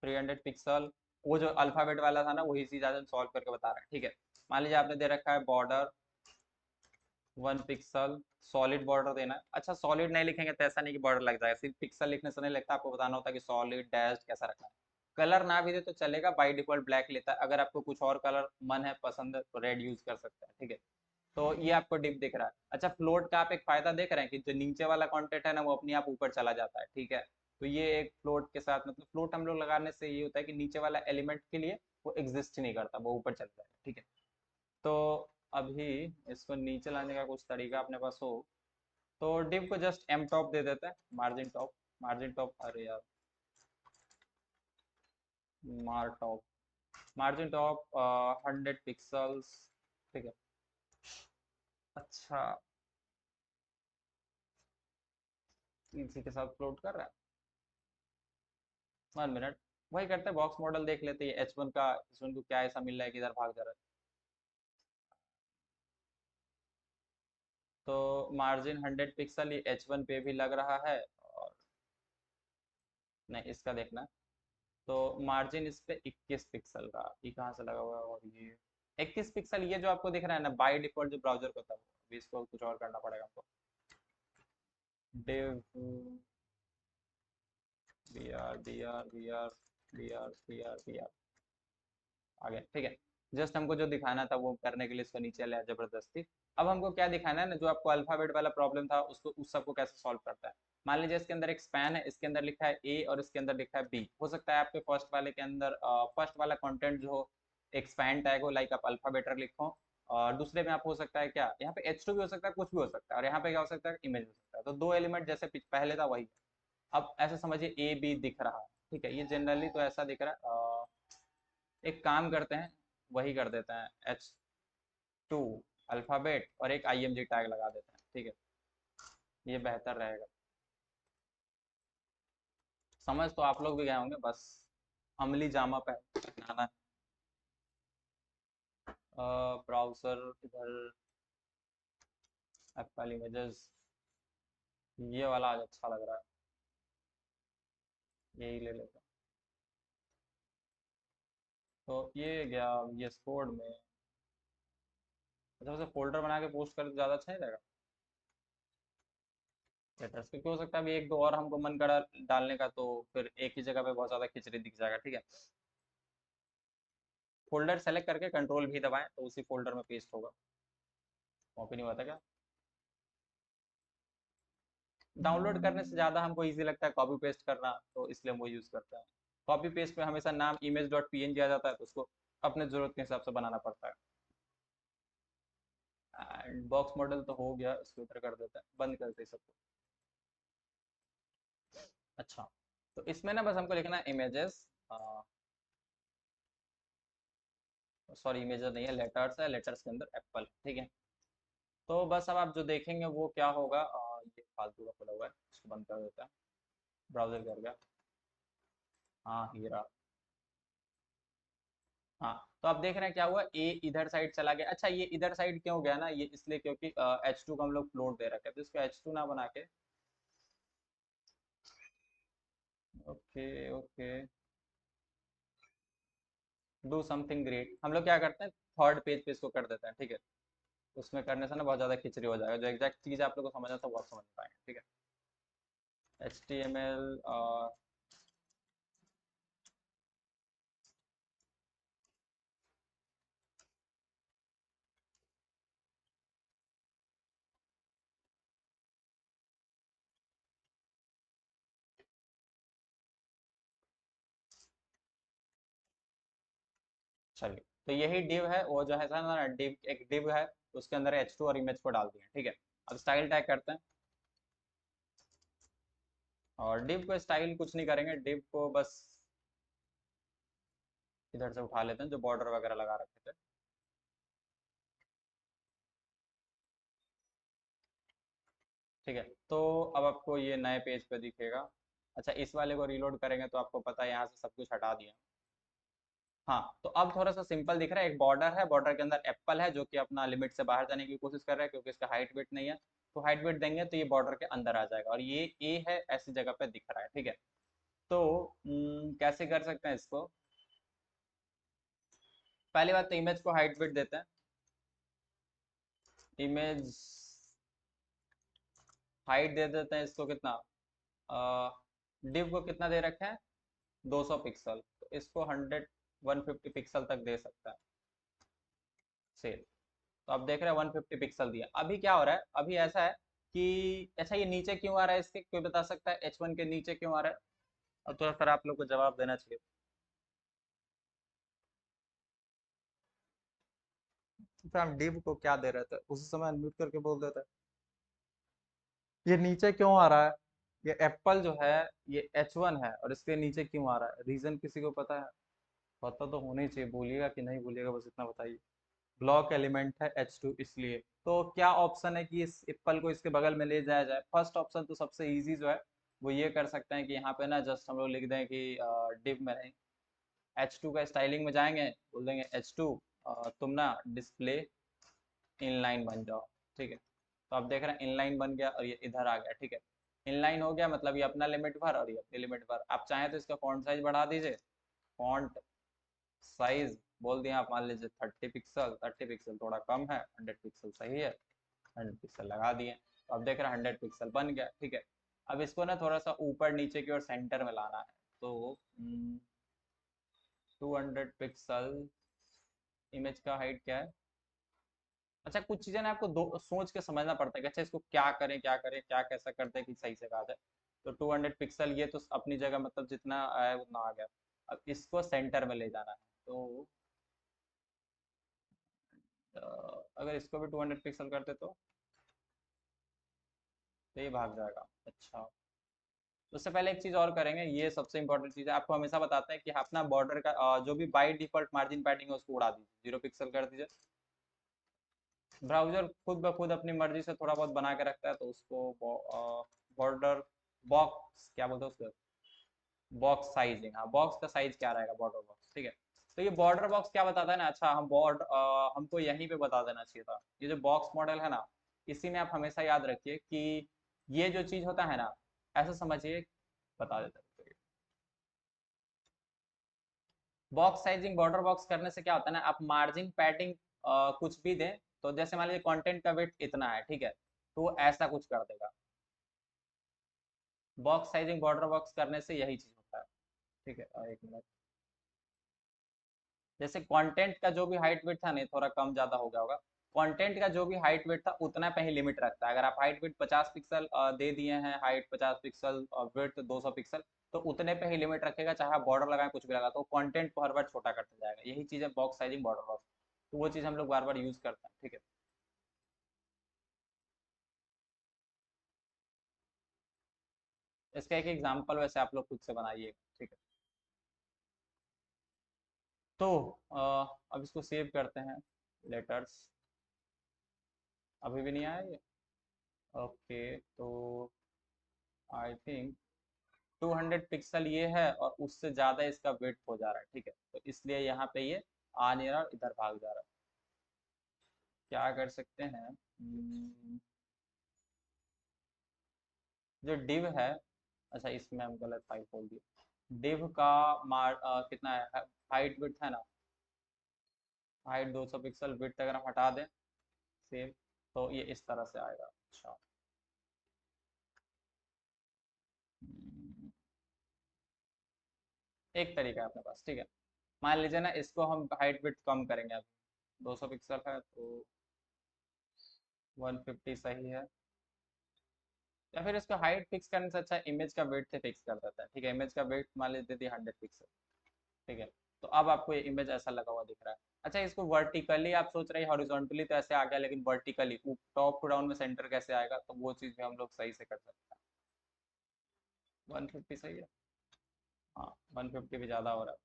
300 पिक्सल, वो जो अल्फाबेट वाला था ना वही चीज आज हम सॉल्व करके बता रहे हैं, ठीक है। मान लीजिए आपने दे रखा है बॉर्डर 1 पिक्सल, सॉलिड बॉर्डर देना है। अच्छा सॉलिड नहीं लिखेंगे तो ऐसा नहीं कि बॉर्डर लग जाएगा, सिर्फ पिक्सल लिखने से नहीं लगता, आपको बताना होता है कि सॉलिड डैश कैसा रखना है। कलर ना भी दे तो चलेगा, बाय डिफॉल्ट ब्लैक लेता है, अगर आपको कुछ और कलर मन है पसंद है तो रेड यूज कर सकते हैं, ठीक है। तो ये आपको डिप दिख रहा है। अच्छा फ्लोट का आप एक फायदा देख रहे हैं कि जो नीचे वाला कंटेंट है ना वो अपने आप ऊपर चला जाता है, ठीक है। तो ये एक फ्लोट के साथ, मतलब फ्लोट हम लोग लगाने से ये होता है कि नीचे वाला एलिमेंट के लिए वो एग्जिस्ट नहीं करता, वो ऊपर चल जाएगा, ठीक है। तो अभी इसको नीचे लाने का कुछ तरीका अपने पास हो, तो डिव को जस्ट एम टॉप दे देते हैं, मार्जिन टॉप, मार्जिन टॉप, अरे यार मार टॉप, मार्जिन टॉप 100 पिक्सल्स, ठीक है। अच्छा, इसी के साथ फ्लोट कर रहा है, 1 मिनट, वही करते हैं बॉक्स मॉडल देख लेते हैं H1 का, H1 को क्या ऐसा मिल रहा है कि इधर भाग जा रहा है। तो मार्जिन 100 पिक्सल ये H1 पे भी लग रहा है, और नहीं इसका देखना, तो मार्जिन इस पे 21 पिक्सल का, ये कहाँ से लगा हुआ है, और ये 21 पिक्सल ये जो आपको दिख रहा है ना, बाय डिफॉल्ट जो ब्राउजर को होता है, अभी इसको कुछ और करना पड़ेगा हमको। div br आ गया, ठीक है। जस्ट हमको जो दिखाना था वो करने के लिए इसको नीचे लाया जबरदस्ती। अब हमको क्या दिखाना है ना, जो आपको अल्फाबेट वाला प्रॉब्लम था उसको, उस सबको कैसे सॉल्व करता है। मान लीजिए इसके अंदर एक स्पैन है, इसके अंदर लिखा है ए और इसके अंदर लिखा है बी। हो सकता है आपके फर्स्ट वाले के अंदर फर्स्ट वाला कंटेंट जो हो एक स्पैन टैग हो, लाइक आप अल्फाबेटर लिखो, और दूसरे में आप हो सकता है क्या, यहाँ पे H2 भी हो सकता है, कुछ भी हो सकता है, और यहाँ पे क्या हो सकता है, इमेज हो सकता है। तो दो एलिमेंट जैसे पहले था वही। अब ऐसे समझिए ए बी दिख रहा है, ठीक है, ये जनरली तो ऐसा दिख रहा है। एक काम करते हैं, वही कर देते हैं, H2 अल्फाबेट और एक IMG टैग लगा देते हैं, ठीक है, ये बेहतर रहेगा। समझ तो आप लोग भी गए होंगे, बस अमली जामा पहनाना। ब्राउजर इधर, एप्पल इमेजेस, ये वाला आज अच्छा लग रहा है, यही ले लेते हैं। तो ये गया ये कोड में। अच्छा, उसे फोल्डर बना के पोस्ट कर ज़्यादा अच्छा नहीं रहेगा लेटर्स, क्योंकि हो सकता है अभी एक दो और हमको मन करा डालने का, तो फिर एक ही जगह पे बहुत ज़्यादा खिचड़ी दिख जाएगा, ठीक है। फोल्डर सेलेक्ट करके कंट्रोल भी दबाएं तो उसी फोल्डर में पेस्ट होगा। कॉपी नहीं हुआ था क्या? डाउनलोड करने से ज़्यादा हमको इजी लगता है कॉपी पेस्ट करना, तो इसलिए हम वो यूज़ करते हैं। कॉपी पेस्ट में हमेशा नाम image.png आ जाता है, तो उसको अपने ज़रूरत के हिसाब से बनाना पड़ता है। एंड बॉक्स मॉडल तो हो गया, इसको उधर कर देते हैं, बंद करते हैं सबको। अच्छा, तो इसमें ना बस हमको लिखना है इमेजेस, सॉरी इमेजेस नहीं है, लेटर्स है, लेटर्स के अंदर एप्पल, ठीक है। तो बस अब आप जो देखेंगे वो क्या होगा, ये फालतू का खुला हुआ है, इसको बंद कर देता है, ब्राउजर कर गया। हाँ हीरा, हाँ। तो आप देख रहे हैं क्या हुआ, ए इधर साइड चला गया। अच्छा, ये इधर साइड क्यों गया ना, ये इसलिए क्योंकि H2 का हम लोग फ्लोट दे रखे हैं, तो इसको H2 ना बना के, okay okay, do something great, हम लोग क्या करते हैं, थर्ड पेज पे इसको कर देते हैं, ठीक है। उसमें करने से ना बहुत ज़्यादा खिचड़ी हो जाएगा, जो एग्जैक्ट चीज़ आप लोग को समझना था वो आप समझ पाएंगे, ठीक है। HTML, चलिए, तो यही डिव है, वो जो है ना डिव, एक डिव है, उसके अंदर H2 और इमेज को डाल दिया, ठीक है। अब स्टाइल टैग करते हैं, और डिव को स्टाइल कुछ नहीं करेंगे, डिव को बस इधर से उठा लेते हैं जो बॉर्डर वगैरह लगा रखे थे, ठीक है। तो अब आपको ये नए पेज पे दिखेगा। अच्छा, इस वाले को रीलोड करेंगे तो आपको पता है यहाँ से सब कुछ हटा दिया। हाँ, तो अब थोड़ा सा सिंपल दिख रहा है, एक बॉर्डर है, बॉर्डर के अंदर एप्पल है जो कि अपना लिमिट से बाहर जाने की कोशिश कर रहा है, क्योंकि इसका हाइट वेट नहीं है। तो हाइट वेट देंगे तो ये बॉर्डर के अंदर आ जाएगा, और ये ए है ऐसी जगह पे दिख रहा है, ठीक है। तो कैसे कर सकते हैं इसको, पहली बात तो इमेज को हाइट वेट देते हैं, इमेज हाइट दे देते हैं इसको कितना, डिव को कितना दे रखे हैं, 200 पिक्सल, तो इसको 150 पिक्सल तक दे सकता है से। तो आप देख रहे हैं 150 पिक्सल दिया। अभी क्या हो रहा है, अभी ऐसा है कि अच्छा ये नीचे क्यों आ रहा है, इसके कोई बता सकता है H1 के नीचे क्यों आ रहा है? अब तो फिर आप लोग को जवाब देना चाहिए। तो हम डिव को क्या दे रहे थे उस समय, अनम्यूट करके बोल देते, ये नीचे क्यों आ रहा है, ये एप्पल जो है ये H1 है, और इसके नीचे क्यों आ रहा है, रीजन किसी को पता है? पता तो होना ही चाहिए, बोलिएगा कि नहीं बोलिएगा, बस इतना बताइए। ब्लॉक एलिमेंट है H2 इसलिए। तो क्या ऑप्शन है कि इस एप्पल को इसके बगल में ले जाया जाए? फर्स्ट ऑप्शन तो सबसे इजी जो है वो ये कर सकते हैं कि यहाँ पे ना जस्ट हम लोग लिख दें कि डिव में नहीं, H2 का स्टाइलिंग में जाएंगे, बोल देंगे H2 तुम ना डिस्प्ले इनलाइन बन जाओ, ठीक है। तो आप देख रहे हैं इनलाइन बन गया और ये इधर आ गया, ठीक है। इनलाइन हो गया मतलब ये अपना लिमिट भर और ये अपनी लिमिट भर। आप चाहें तो इसका फॉन्ट साइज बढ़ा दीजिए, फॉन्ट साइज बोल दिया आप, मान लीजिए 30 पिक्सल, 30 पिक्सल थोड़ा कम है, 100 पिक्सल सही है, 100 पिक्सल लगा दिए। तो अब देख रहे हैं 100 पिक्सल बन गया, ठीक है। अब इसको ना थोड़ा सा ऊपर नीचे की ओर सेंटर में लाना है, तो 200 पिक्सल, इमेज का हाइट क्या है। अच्छा कुछ चीजें ना आपको दो सोच के समझना पड़ता है कि अच्छा इसको क्या करें क्या करें, क्या कैसा करते हैं कि सही से कहा जाए। तो 200 पिक्सल ये तो अपनी जगह मतलब जितना आया उतना आ गया। अब इसको सेंटर में ले जाना है, तो अगर इसको भी 200 पिक्सल करते तो ये भाग जाएगा। अच्छा, उससे पहले एक चीज और करेंगे, ये सबसे इंपॉर्टेंट चीज है, आपको हमेशा बताते हैं कि अपना बॉर्डर का जो भी बाई डिफॉल्ट मार्जिन पैडिंग है उसको उड़ा दीजिए, 0 पिक्सल कर दीजिए। ब्राउजर खुद ब खुद अपनी मर्जी से थोड़ा बहुत बना के रखता है, तो उसको बॉर्डर बॉक्स क्या बोलते हैं उसको, बॉक्स साइजिंग, हाँ बॉक्स का साइज क्या रहेगा, बॉर्डर बॉक्स, ठीक है। तो ये बॉर्डर बॉक्स क्या बताता है ना, अच्छा हम हमको यहीं पे बता देना चाहिए था, ये जो बॉक्स मॉडल है ना, इसी में आप हमेशा याद रखिए कि ये जो चीज होता है ना, ऐसा समझिए, बता देता हूँ। बॉक्स साइजिंग बॉर्डर बॉक्स करने से क्या होता है ना, आप मार्जिन पैडिंग कुछ भी दें, तो जैसे मान लीजिए कंटेंट का वेट इतना है, ठीक है, तो वो ऐसा कुछ कर देगा। बॉक्स साइजिंग बॉर्डर बॉक्स करने से यही चीज होता है, ठीक है। एक मिनट, जैसे कंटेंट का जो भी हाइट वेट था, नहीं थोड़ा कम ज्यादा हो गया होगा, कंटेंट का जो भी हाइट वेट था उतना पे ही लिमिट रखता है। अगर आप हाइट वेट 50 पिक्सल दे दिए हैं, हाइट 50 पिक्सल, वेट 200 पिक्सल, तो उतने पे ही लिमिट रखेगा, चाहे आप बॉर्डर लगाएं कुछ भी लगा, तो कंटेंट को हर बार छोटा करता जाएगा। यही चीज है बॉक्स साइजिंग बॉर्डर बॉक्स, तो वो चीज हम लोग बार बार यूज करते हैं, ठीक है। इसका एक एग्जाम्पल वैसे आप लोग खुद से बनाइए, ठीक है। तो अब इसको सेव करते हैं, लेटर्स, अभी भी नहीं आया ये, ओके। तो आई थिंक 200 पिक्सल ये है, और उससे ज़्यादा इसका वेट हो जा रहा है, ठीक है, तो इसलिए यहाँ पे ये आ नहीं रहा और इधर भाग जा रहा है। क्या कर सकते हैं, जो डिव है, अच्छा इसमें हम गलत फाइल खोल दिए। डिव का कितना है, हाइट विड्थ है ना, हाइट 200 पिक्सल, विड्थ अगर हम हटा दें सेव, तो ये इस तरह से आएगा। अच्छा, हम्म, एक तरीका है अपने पास, ठीक है। मान लीजिए ना इसको हम हाइट विड्थ कम करेंगे, अब 200 पिक्सल है तो 150 सही है, या फिर इसको हाइट फिक्स करने से अच्छा इमेज का वेट से फिक्स कर देता है, ठीक है। इमेज का वेट मान लीजिए दे 100 पिक्सल, ठीक है। तो अब आपको ये इमेज ऐसा लगा हुआ दिख रहा है। अच्छा इसको वर्टिकली आप सोच रहे हैं, हॉरिजॉन्टली तो ऐसे आ गया, लेकिन वर्टिकली टॉप टू डाउन में सेंटर कैसे आएगा, तो वो चीज़ भी हम लोग सही से कर सकते हैं। 150 सही है, हाँ 150 भी ज़्यादा हो रहा है,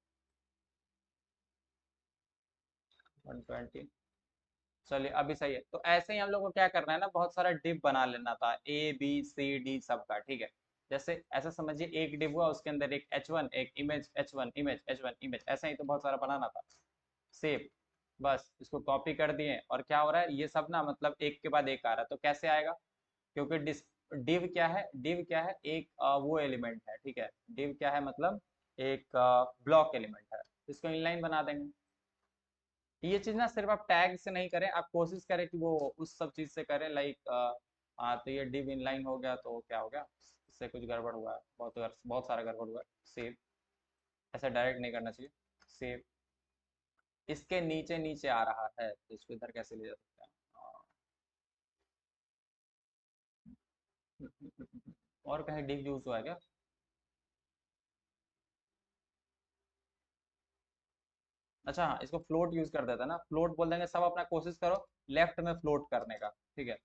120, चलिए अभी सही है। तो ऐसे ही हम लोग को क्या करना है ना, बहुत सारा डिप बना लेना था, A B C D सबका, ठीक है। जैसे ऐसा समझिए एक डिप हुआ, उसके अंदर एक H1, एक image H1 image H1 image, ऐसा ही तो बहुत सारा बनाना था। सेव, बस इसको कॉपी कर दिए, और क्या हो रहा है, ये सब ना मतलब एक के बाद एक आ रहा है, तो कैसे आएगा, क्योंकि डिव क्या है, डिव क्या है, एक वो एलिमेंट है, ठीक है। डिव क्या है मतलब एक ब्लॉक एलिमेंट है, इसको इनलाइन बना देंगे। ये चीज ना सिर्फ आप टैग से नहीं करें, आप कोशिश करें कि वो उस सब चीज से करें, लाइक हाँ तो ये डिव इनलाइन हो गया, तो क्या हो गया, इससे कुछ गड़बड़ हुआ है, बहुत सारा गड़बड़ हुआ है। सेव, ऐसा डायरेक्ट नहीं करना चाहिए। सेव, इसके नीचे नीचे आ रहा है, तो इसको इधर कैसे ले जा सकते हैं, और कहीं डिव यूज हुआ है क्या। अच्छा हाँ, इसको फ्लोट यूज कर देता है ना, फ्लोट बोल देंगे, सब अपना कोशिश करो लेफ्ट में फ्लोट करने का, ठीक है।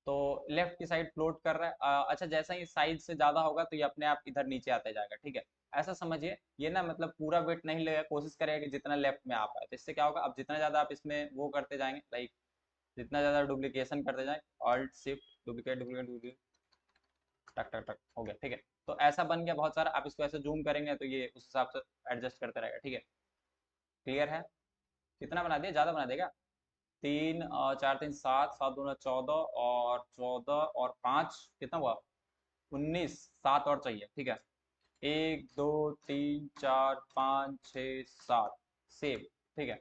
तो लेफ्ट की साइड फ्लोट कर रहा है, अच्छा जैसा ही साइड से ज्यादा होगा तो ये अपने आप इधर नीचे आते जाएगा, ठीक है। ऐसा समझिए, ये ना मतलब पूरा वेट नहीं लेगा, कोशिश करेगा कि जितना लेफ्ट में आ पाए, तो इससे क्या होगा, अब जितना ज्यादा आप इसमें वो करते जाएंगे, लाइक जितना ज्यादा डुप्लीकेशन करते जाए, alt shift duplicate duplicate duplicate, टक टक टक हो गया, ठीक है। तो ऐसा बन गया बहुत सारा, आप इसको ऐसे जूम करेंगे तो ये उस हिसाब से एडजस्ट करते रहेगा, ठीक है। क्लियर है, कितना बना दिया, ज्यादा बना देगा। तीन चार तीन सात, सात दूना 14, और 14 और 5 कितना हुआ, 19, सात और चाहिए, ठीक है। 1 2 3 4 5 6 7, सेव। ठीक है,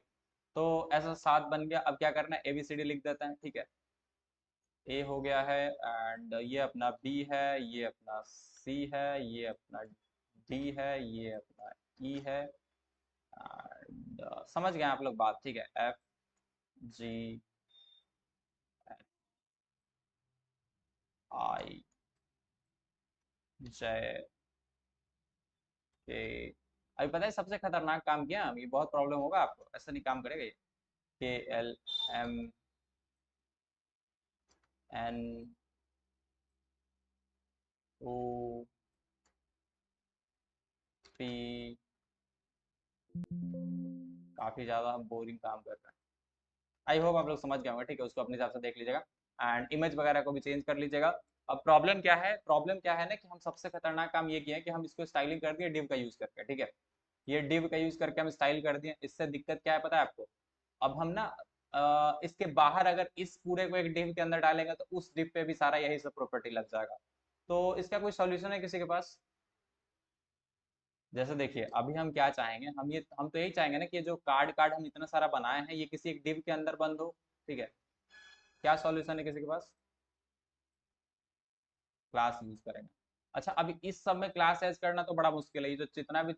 तो ऐसा 7 बन गया। अब क्या करना है, ABCD लिख देते हैं। ठीक है, ए हो गया है, एंड ये अपना बी है, ये अपना सी है, ये अपना डी है, ये अपना ई है, एंड समझ गए आप लोग बात। ठीक है, FG I J K। अभी पता है सबसे खतरनाक काम किया हम, ये बहुत प्रॉब्लम होगा आपको, ऐसा नहीं काम करेगा ये। KLMNOP। काफी ज्यादा हम बोरिंग काम कर रहे हैं। आई होप आप लोग समझ गए होंगे। ठीक है, उसको अपने हिसाब से देख लीजिएगा, एंड इमेज वगैरह को भी चेंज कर लीजिएगा। अब प्रॉब्लम क्या है, प्रॉब्लम क्या है ना कि हम सबसे खतरनाक काम ये किया है कि हम इसको स्टाइलिंग कर दिए डिव का यूज करके। ठीक है, ये डिव का यूज करके हम स्टाइल कर दिए। इससे दिक्कत क्या है पता है आपको, अब हम ना इसके बाहर अगर इस पूरे को एक डिव के अंदर डालेंगे तो उस डिव पे भी सारा यही सब प्रॉपर्टी लग जाएगा। तो इसका कोई सॉल्यूशन है किसी के पास? जैसे देखिए, अभी हम क्या चाहेंगे, हम तो यही चाहेंगे ना कि जो कार्ड कार्ड हम इतना सारा बनाए हैं ये किसी एक डिव के अंदर बंद हो। ठीक है, क्या सॉल्यूशन है किसी के पास? क्लास यूज करेंगे। अच्छा, अभी इस सब में क्लास एज करना तो बड़ा मुश्किल है। ये जो जितना भी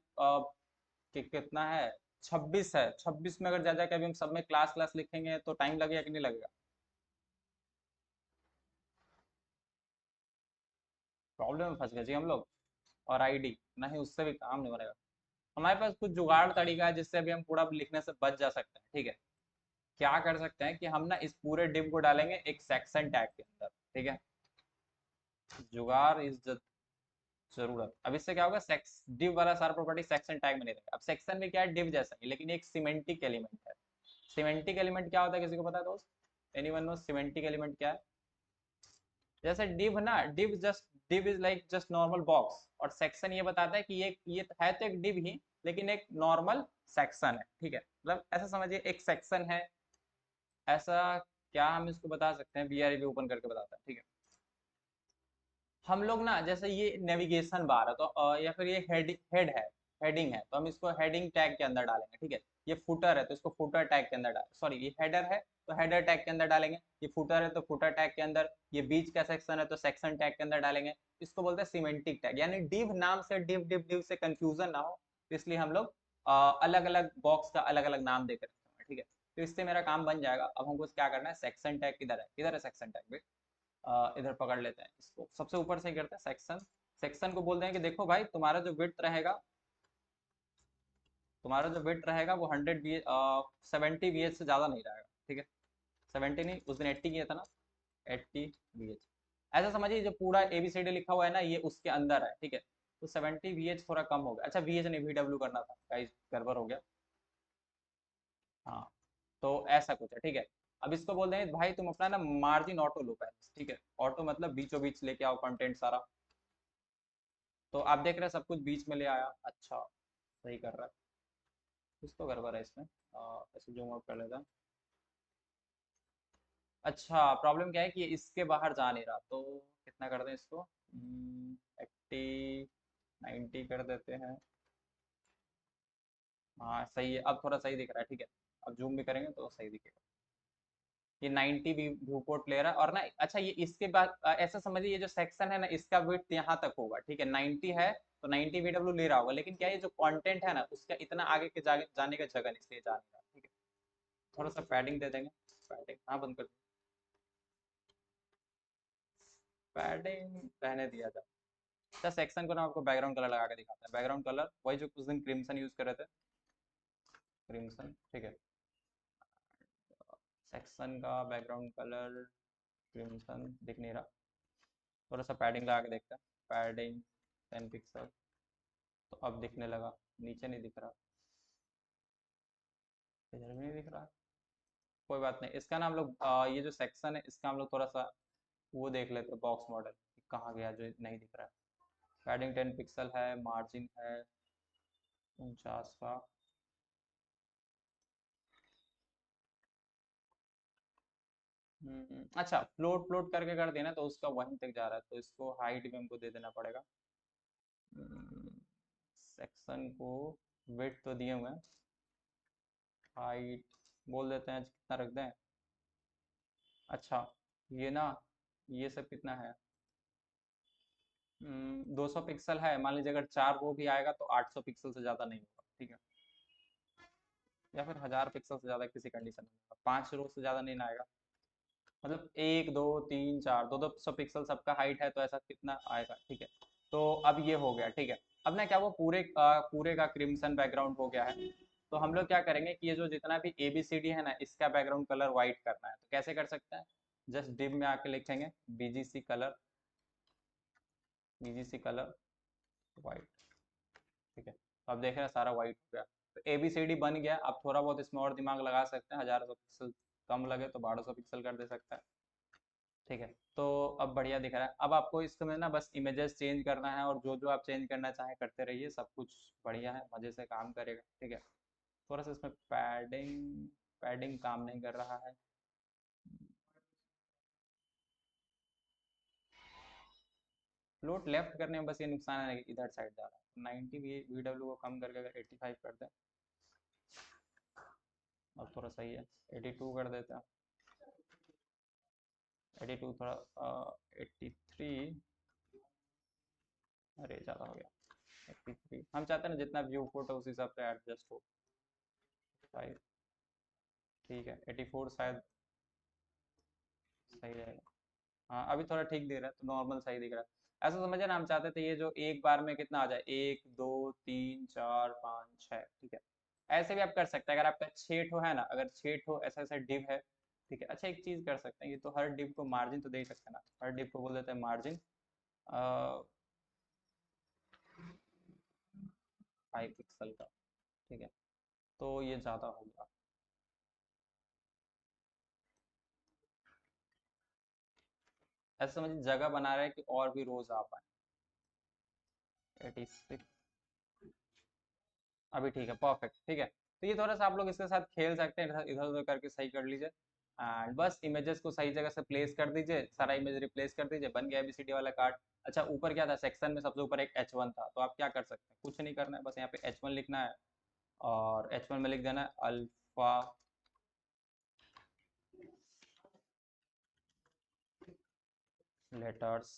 कितना है, 26 है, 26 में अगर जा जाके अभी हम सब में क्लास क्लास लिखेंगे तो टाइम लगेगा कि नहीं लगेगा? प्रॉब्लम में फंस गए जी हम लोग। और आईडी नहीं, उससे भी काम नहीं बनेगा। हमारे पास कुछ जुगाड़ तरीका है जिससे अभी हम पूरा लिखने से बच जा सकते हैं। ठीक है, क्या कर सकते हैं कि हम ना इस पूरे डिव को डालेंगे एक सेक्शन टैग के अंदर। ठीक है, जुगाड़ इज जरूरत। अब इससे क्या होगा, सेक्स डिव वाला सारा प्रॉपर्टी सेक्शन टैग में नहीं रहेगा। अब सेक्शन में क्या है, डिव जैसा ही लेकिन एक सिमेंटिक एलिमेंट है। सिमेंटिक एलिमेंट क्या होता है, किसी को पता है दोस्त? एनीवन नो सिमेंटिक एलिमेंट क्या है? जैसे डिव ना, div is like just normal box, और सेक्शन ये बताता है कि ये है तो एक डिव ही लेकिन एक नॉर्मल सेक्शन है। ठीक है, मतलब ऐसा समझिए एक सेक्शन है ऐसा। क्या हम इसको बता सकते हैं, BRB ओपन करके बताता है। ठीक है, हम लोग ना जैसे ये नेविगेशन बार है तो या फिर ये हेड है, हेडिंग है, तो हम इसको हेडिंग टैग के अंदर डालेंगे। ठीक है, ये फुटर है तो इसको फुटर टैग के अंदर डाल, सॉरी ये हेडर है तो हेडर टैग के अंदर डालेंगे। ये फुटर है तो फुटर टैग के अंदर, ये बीच का सेक्शन है तो सेक्शन टैग के अंदर डालेंगे। इसको बोलते हैं सिमेंटिक टैग, यानी डिव नाम से डिव डिव डिव से कंफ्यूजन ना हो, तो इसलिए हम लोग अलग अलग बॉक्स का अलग अलग नाम देकर रखते हैं। ठीक है, तो इससे मेरा काम बन जाएगा। अब हमको क्या करना है, सेक्शन टैग किधर है, किधर है सेक्शन टैग? इधर पकड़ लेते हैं इसको, सबसे ऊपर से ही करते हैं सेक्शन। सेक्शन को बोलते हैं कि देखो भाई, तुम्हारा जो विड्थ रहेगा, वो 70 VH से ज़्यादा नहीं रहेगा। ठीक है, 70 नहीं, उस दिन 80 किया था ना, 80 VH। ऐसा समझिए जो पूरा ABCD लिखा हुआ है ना ये उसके अंदर है। ठीक है, तो 70 VH थोड़ा कम हो गया। अच्छा, VH नहीं, VW करना था गाइस, गड़बड़ हो गया। हाँ, तो ऐसा कुछ है। ठीक है, अब इसको बोलते हैं भाई तुम अपना ना मार्जिन ऑटो लो पहले। ठीक है, ऑटो मतलब बीचों बीच लेके आओ कंटेंट सारा। तो आप देख रहे हैं सब कुछ बीच में ले आया। अच्छा, सही कर रहा है। कुछ तो गड़बड़ है इसमें, ऐसे जूम आउट कर लेता हूं। अच्छा, प्रॉब्लम क्या है कि ये इसके बाहर जा नहीं रहा, तो कितना कर दें इसको, 80 90 कर देते हैं। हाँ सही है, अब थोड़ा सही दिख रहा है। ठीक है, अब जूम भी करेंगे तो सही दिखेगा। ये 90 भी व्यू पोर्ट ले रहा है, और ना अच्छा ये इसके बाद ऐसा समझिए ये जो सेक्शन है ना इसका विड्थ यहाँ तक होगा। ठीक है, 90 है तो 90 VW ले रहा होगा, लेकिन क्या है ये जो कंटेंट है ना उसका इतना आगे के जाने का जगह नहीं, इसलिए जा नहीं रहा। ठीक है, थोड़ा सा पैडिंग दे देंगे। पैडिंग हाँ बंद कर, पैडिंग रहने दिया जाए। अच्छा, सेक्शन को ना आपको बैकग्राउंड कलर लगा के दिखाते हैं। बैकग्राउंड कलर वही जो कुछ दिन क्रिम्सन यूज कर रहे थे, क्रिम्सन। ठीक है, सेक्शन का बैकग्राउंड कलर क्रिम्सन दिख नहीं रहा, थोड़ा सा पैडिंग लगा के देखते हैं। पैडिंग 10 पिक्सल, तो अब दिखने लगा। नीचे नहीं दिख रहा, इधर भी नहीं दिख रहा। कोई बात नहीं, इसका ना हम लोग ये जो सेक्शन है इसका हम लोग थोड़ा सा वो देख लेते हैं, बॉक्स मॉडल कहाँ गया जो नहीं दिख रहा है। पैडिंग 10 पिक्सल है, मार्जिन है 49 का। अच्छा, फ्लोट फ्लोट करके कर देना तो उसका वहीं तक जा रहा है, तो इसको हाइट भी हमको दे देना पड़ेगा। सेक्शन को वेट तो दिए हुए हैं, हाइट बोल देते हैं, कितना रख दें? अच्छा, ये ना, ये सब कितना है? 200 पिक्सल है, मान लीजिए अगर 4 रो भी आएगा तो 800 पिक्सल से ज़्यादा नहीं होगा, ठीक है? या फिर 1000 पिक्सल से ज़्यादा किसी कंडीशन में होगा, 5 रो से ज़्यादा नहीं ना आएगा। मतलब 1 2 3 4, 200 पिक्सल सबका हाइट है, तो ऐसा कितना आएगा, ठीक है? तो अब ये हो गया, ठीक है। अब ना क्या वो पूरे का क्रिम्सन बैकग्राउंड हो गया है। तो हम लोग क्या करेंगे कि ये जो जितना भी ABCD है ना, इसका बैकग्राउंड कलर वाइट करना है। तो कैसे कर सकते हैं? जस्ट डिव में आके लिखेंगे BGC कलर वाइट, ठीक है? तो अब देख रहे हैं सारा वाइट हो गया। तो ABCD बन गया। अब थोड़ा बहुत इसमें और दिमाग लगा सकते हैं, 1000 पिक्सल कम लगे तो 1200 पिक्सल कर दे सकता है, ठीक है? तो अब बढ़िया दिख रहा है। अब आपको इसमें ना बस इमेजेस चेंज करना है, और जो जो आप चेंज करना चाहें करते रहिए, सब कुछ बढ़िया है, मज़े से काम करेगा, ठीक है? थोड़ा सा इसमें पैडिंग पैडिंग काम नहीं कर रहा है। फ्लोट लेफ्ट करने में बस ये नुकसान है कि इधर साइड जा रहा है। 90 VW को कम करके अगर 85 कर दें, अब थोड़ा सही है। 82 कर देते हैं, 82 थोड़ा 83, अरे ज़्यादा हो गया। 83 हम चाहते हैं ना जितना व्यू फोटो उस हिसाब से एडजस्ट हो। 5, ठीक है। 84 शायद सही रहेगा। हाँ, अभी थोड़ा ठीक दिख रहा है, तो नॉर्मल सही दिख रहा है। ऐसा समझे ना, हम चाहते थे ये जो एक बार में कितना आ जाए, 1 2 3 4 5 6, ठीक है? ऐसे भी आप कर सकते हैं, अगर आपका 6 ठो है ना, अगर 6 ठो ऐसा ऐसा डिव है, ठीक है? अच्छा, एक चीज कर सकते हैं, ये तो हर डिव को मार्जिन तो दे ही सकते हैं ना, हर डिव को बोल देते हैं मार्जिन 5 पिक्सल का, ठीक है? तो ये ज्यादा होगा। ऐसा समझिए जगह बना रहे हैं कि और भी रोज आ पाए। 86, अभी ठीक है, परफेक्ट, ठीक है। तो ये थोड़ा सा आप लोग इसके साथ खेल सकते हैं, इधर उधर करके सही कर लीजिए। एंड बस इमेजेस को सही जगह से प्लेस कर दीजिए, सारा इमेज रिप्लेस कर दीजिए, बन गया ABCD वाला कार्ड। अच्छा, ऊपर क्या था सेक्शन में, सबसे ऊपर एक H1 था, तो आप क्या कर सकते हैं? कुछ नहीं करना है, बस यहाँ पे H1 लिखना है, और H1 में लिख देना है अल्फा लेटर्स,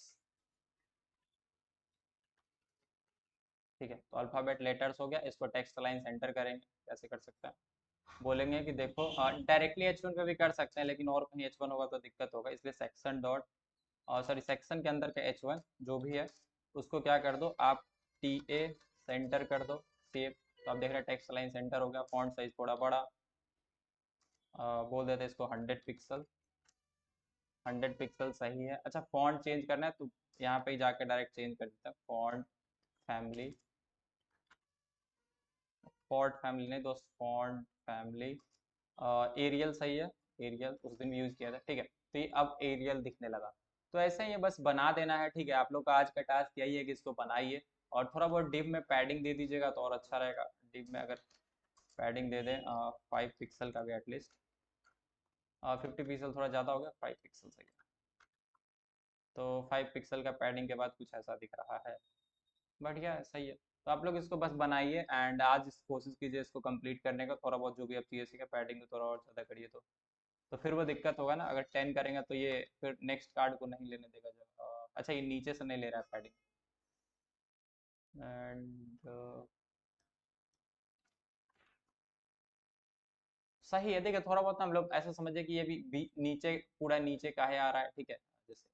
ठीक है? तो अल्फाबेट लेटर्स हो गया, इसको टेक्स्ट लाइन सेंटर करेंगे। कैसे कर सकते हैं? बोलेंगे कि देखो, डायरेक्टली H1 पे भी कर सकते हैं, लेकिन और कहीं H1 होगा तो दिक्कत होगा, इसलिए सेक्शन डॉट, और सॉरी सेक्शन के अंदर के H1 जो भी है, उसको क्या कर दो आप, TA सेंटर कर दो, सेव। तो आप देख रहे हैं टेक्स्ट लाइन सेंटर हो गया, फॉन्ट साइज थोड़ा बड़ा, बोल देते हैं इसको 100 पिक्सल। 100 पिक्सल सही है। अच्छा, फॉन्ट चेंज करना है तो यहाँ पे ही जाके डायरेक्ट चेंज कर देते हैं, फॉन्ट फैमिली, फॉन्ट फैमिली नहीं दोस्त, फॉन्ट फैमिली एरियल सही है। एरियल उस दिन भी यूज़ किया था, ठीक है? तो ये अब एरियल दिखने लगा। तो ऐसे ही ये बस बना देना है, ठीक है? आप लोग का आज का टास्क यही है कि इसको बनाइए, और थोड़ा बहुत डिव में पैडिंग दे दीजिएगा तो और अच्छा रहेगा। डिव में अगर पैडिंग दे दें 5 पिक्सल का भी एटलीस्ट, 50 पिक्सल थोड़ा ज़्यादा हो गया, 5 पिक्सल सही है। तो 5 पिक्सल का पैडिंग के बाद कुछ ऐसा दिख रहा है, बढ़िया है, सही है। तो आप लोग इसको बस बनाइए, एंड आज इस कोशिश कीजिए इसको कंप्लीट करने का, थोड़ा बहुत जो भी आप CSC का पैडिंग में थोड़ा और ज़्यादा करिए, तो फिर वो दिक्कत होगा ना, अगर 10 करेंगे तो ये फिर नेक्स्ट कार्ड को नहीं लेने देगा जब अच्छा, ये नीचे से नहीं ले रहा है पैडिंग। एंड सही है। देखिए थोड़ा बहुत ना हम लोग ऐसा समझे कि ये भी नीचे, पूरा नीचे काहे आ रहा है, ठीक है? जैसे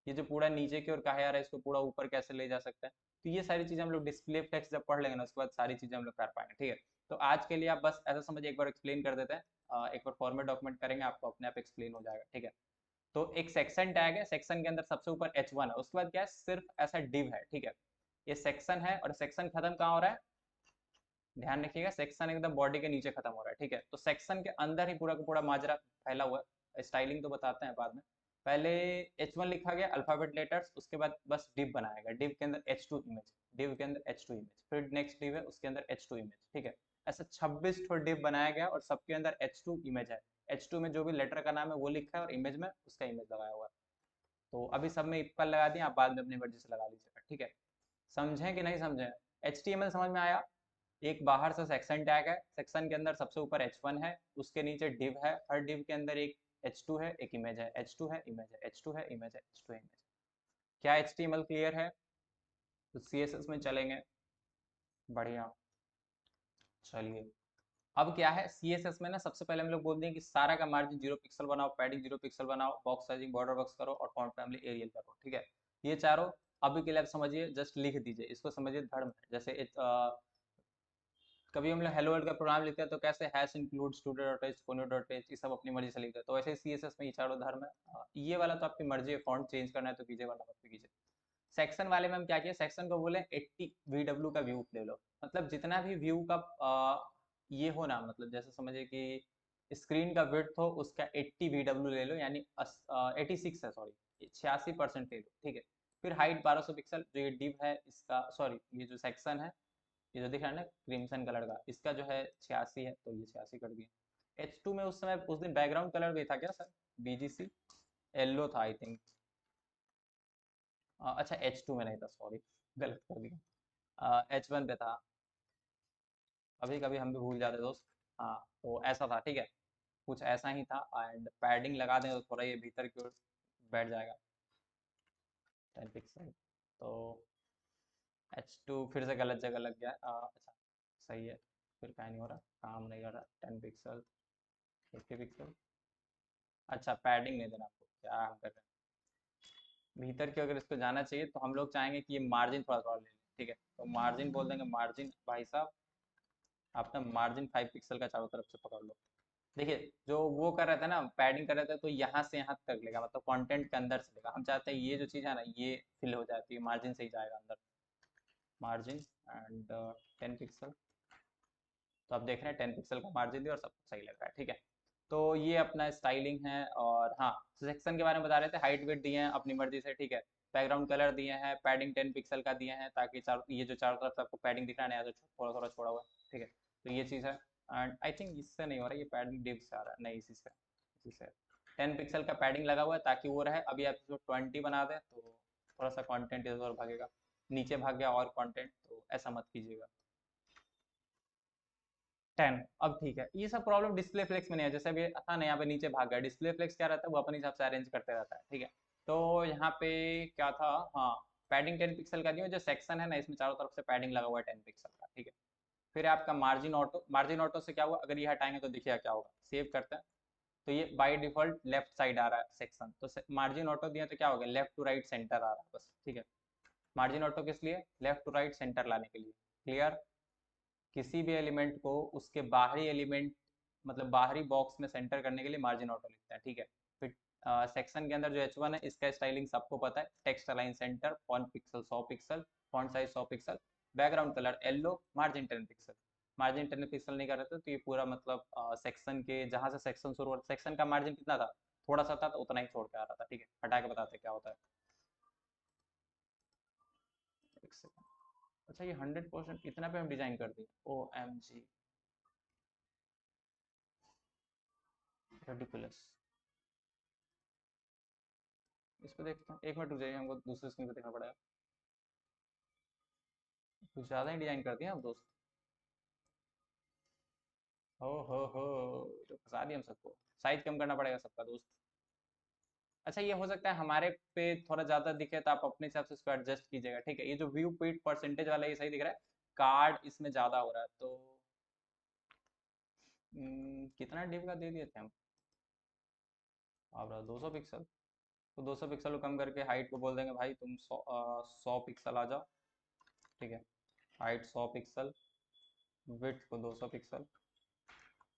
ये जो पूरा नीचे की ओर काहे आ रहा है, इसको पूरा ऊपर कैसे ले जा सकते हैं? तो ये सारी चीज़ें हम लोग डिस्प्ले टेक्स्ट जब पढ़ लेंगे ना, उसके बाद सारी चीज़ें हम लोग कर पाएंगे, ठीक है? तो आज के लिए आप बस ऐसा समझिए, एक बार एक्सप्लेन कर देते हैं, एक बार फॉर्मेट डॉक्यूमेंट करेंगे, आपको अपने आप एक्सप्लेन हो जाएगा, ठीक है? तो एक सेक्शन टैग है, सेक्शन के अंदर सबसे ऊपर H1 है, उसके बाद क्या है, सिर्फ ऐसा डिव है, ठीक है? ये सेक्शन है, और सेक्शन खत्म कहाँ हो रहा है? ध्यान रखिएगा, सेक्शन एकदम बॉडी के नीचे खत्म हो रहा है, ठीक है? तो सेक्शन के अंदर ही पूरा का पूरा माजरा फैला हुआ है। स्टाइलिंग तो बताते हैं बाद में, पहले H1 लिखा गया अल्फाबेट लेटर्स, उसके बाद बस डिव बनाया गया, डिव के अंदर H2 इमेज, डिव के अंदर H2 इमेज, फिर नेक्स्ट डिव है उसके अंदर H2 इमेज, ठीक है? ऐसा 26 ठो डिव बनाया गया, और सबके अंदर H2 इमेज है। H2 में जो भी लेटर का नाम है वो लिखा है, और इमेज में उसका इमेज लगाया हुआ है। तो अभी सब में इक्वल लगा दिया, आप बाद में अपनी मर्जी से लगा लीजिएगा, ठीक है? समझें कि नहीं समझें? HTML समझ में आया? एक बाहर से सेक्शन टैग है, सेक्शन के अंदर सबसे ऊपर H1 है, उसके नीचे डिव है, हर डिव के अंदर एक H2 है, एक इमेज है, H2 है, इमेज है, H2 है, इमेज है, H2 है, इमेज। क्या HTML क्लियर है? तो CSS में चलेंगे। बढ़िया। चलिए, अब क्या है, CSS में ना सबसे पहले हम लोग बोल दें कि सारा का मार्जिन 0 पिक्सल बनाओ, पैडिंग 0 पिक्सल बनाओ, बॉक्स साइजिंग बॉर्डर बॉक्स करो और फॉन्ट फैमिली एरियल करो। ठीक है, ये चारों अभी के लिए आप समझिए, जस्ट लिख दीजिए इसको, समझिए धर्म है। जैसे कभी हम लोग हेलो वर्ल्ड का प्रोग्राम लिखते हैं तो कैसे hash include student dot H फोनो डॉट एच, ये सब अपनी मर्जी से लिखते हैं, तो वैसे CSS में ये चारों धर्म है। ये वाला तो आपकी मर्जी है, फॉन्ट चेंज करना है तो कीजिए, वरना मत कीजिए। सेक्शन वाले में हम क्या किए, सेक्शन को बोले 80 VW का व्यू ले लो, मतलब जितना भी व्यू का ये हो ना, मतलब जैसे समझिए कि स्क्रीन का विड्थ हो उसका 80 VW ले लो, यानी 86 है, सॉरी 86% ले लो। ठीक है, फिर हाइट 1200 पिक्सल, जो ये डिव है इसका, सॉरी ये जो सेक्शन है, ये जो दिख रहा है ना क्रिम्सन कलर का, इसका जो है 86 है, तो ये 86 कर दिया। H2 में उस समय उस दिन बैकग्राउंड कलर भी था क्या सर? BGC येलो था आई थिंक। अच्छा H2 में नहीं था, सॉरी गलत कर दिया, H1 पे था। कभी कभी हम भी भूल जाते दोस्त। हाँ, तो ऐसा था, ठीक है, कुछ ऐसा ही था। एंड पैडिंग लगा दें तो थोड़ा ये भीतर की ओर बैठ जाएगा, 10 पिक्सल। तो H2 फिर से गलत जगह लग गया, अच्छा सही है, फिर क्या नहीं हो रहा, काम नहीं हो रहा, 10 पिक्सल, 50 पिक्सल। अच्छा पैडिंग नहीं देना आपको, क्या हम कर रहे हैं, भीतर की अगर इसको जाना चाहिए तो हम लोग चाहेंगे कि ये मार्जिन थोड़ा थोड़ा ले लें। ठीक है, तो मार्जिन बोल देंगे, मार्जिन भाई साहब आप ना मार्जिन 5 पिक्सल का चारों तरफ से पकड़ लो। देखिए जो वो कर रहे थे ना, पैडिंग कर रहे थे, तो यहाँ से यहाँ तक लेगा, मतलब कंटेंट के अंदर से लेगा। हम चाहते हैं ये जो चीज़ है ना ये फिल हो जाती है, मार्जिन से ही जाएगा अंदर, मार्जिन एंड 10 पिक्सल। तो आप देख रहे हैं 10 पिक्सल का मार्जिन दिया और सब सही लग रहा है। ठीक है, तो ये अपना स्टाइलिंग है। और हाँ, सेक्शन के बारे में बता रहे थे, हाइट वेट दिए हैं अपनी मर्जी से। ठीक है, बैकग्राउंड कलर दिए हैं, पैडिंग 10 पिक्सल का दिए हैं, ताकि ये जो चारों तरफ आपको पैडिंग दिख रहा है ना, तो थोड़ा थोड़ा छोड़ा हुआ है। ठीक है, तो ये चीज़ है। एंड आई थिंक इससे नहीं हो रहा, ये पैडिंग डिव से आ रहा है, नहीं इसी से 10 पिक्सल का पैडिंग लगा हुआ है ताकि वो रहे। अभी आप इसको 20 बना दें तो थोड़ा सा कंटेंट इधर उधर भागेगा, नीचे भाग गया और कंटेंट, तो ऐसा मत कीजिएगा। 10 अब ठीक है, ये सब प्रॉब्लम डिस्प्ले फ्लेक्स में नहीं है। जैसे अभी था ना यहाँ पे नीचे भाग गया, डिस्प्ले फ्लेक्स क्या रहता है, वो अपने हिसाब से अरेंज करते रहता है। ठीक है, तो यहाँ पे क्या था, हाँ पैडिंग 10 पिक्सल का दिया, जो सेक्शन है ना इसमें चारों तरफ से पैडिंग लगा हुआ है 10 पिक्सल का। ठीक है, फिर आपका मार्जिन ऑटो से क्या हुआ, अगर ये हटाएंगे तो देखिए क्या होगा, सेव करते हैं तो ये बाय डिफॉल्ट लेफ्ट साइड आ रहा है सेक्शन, तो मार्जिन ऑटो दिया तो क्या हो गया, लेफ्ट टू राइट सेंटर आ रहा है बस। ठीक है, मार्जिन ऑटो किस लिए, लेफ्ट टू राइट सेंटर लाने के लिए। क्लियर, किसी भी एलिमेंट को उसके बाहरी एलिमेंट, मतलब बाहरी बॉक्स में सेंटर करने के लिए मार्जिन ऑटो लिखता है। ठीक है, फिर सेक्शन के अंदर जो H1 है इसका स्टाइलिंग सबको पता है, text align centre, font pixel 100 pixel, font size 100 pixel, background colour yellow, margin 10 pixel. Margin 10 pixel नहीं कर रहे थे तो ये पूरा मतलब सेक्शन के जहाँ से सेक्शन शुरू हुआ, सेक्शन का मार्जिन कितना था, थोड़ा सा था, तो उतना ही छोड़ के आ रहा था। ठीक है, हटा के बताते क्या होता है, एक सेकंड। अच्छा ये 100% इतना पे हम डिजाइन कर दिए, OMG रेडिकुलस। इस पे देखते हैं, एक मिनट रुक जाइए, हमको दूसरे स्क्रीन पे देखना पड़ेगा। कुछ ज़्यादा ही डिजाइन कर दिया हम दोस्त। हो तो फंसा दिया हम सबको, साइज कम करना पड़ेगा सबका दोस्त। अच्छा ये हो सकता है हमारे पे थोड़ा ज़्यादा दिखे, तो आप अपने हिसाब से इसको एडजस्ट कीजिएगा। ठीक है, ये जो व्यू पीट परसेंटेज वाला ये सही दिख रहा है, कार्ड इसमें ज़्यादा हो रहा है, तो कितना डिव का दे दिए थे हम, आप 200 पिक्सल, तो 200 पिक्सल को कम करके हाइट को बोल देंगे भाई तुम 100 पिक्सल आ जाओ। ठीक है, हाइट 100 पिक्सल, विड्थ को 200 पिक्सल,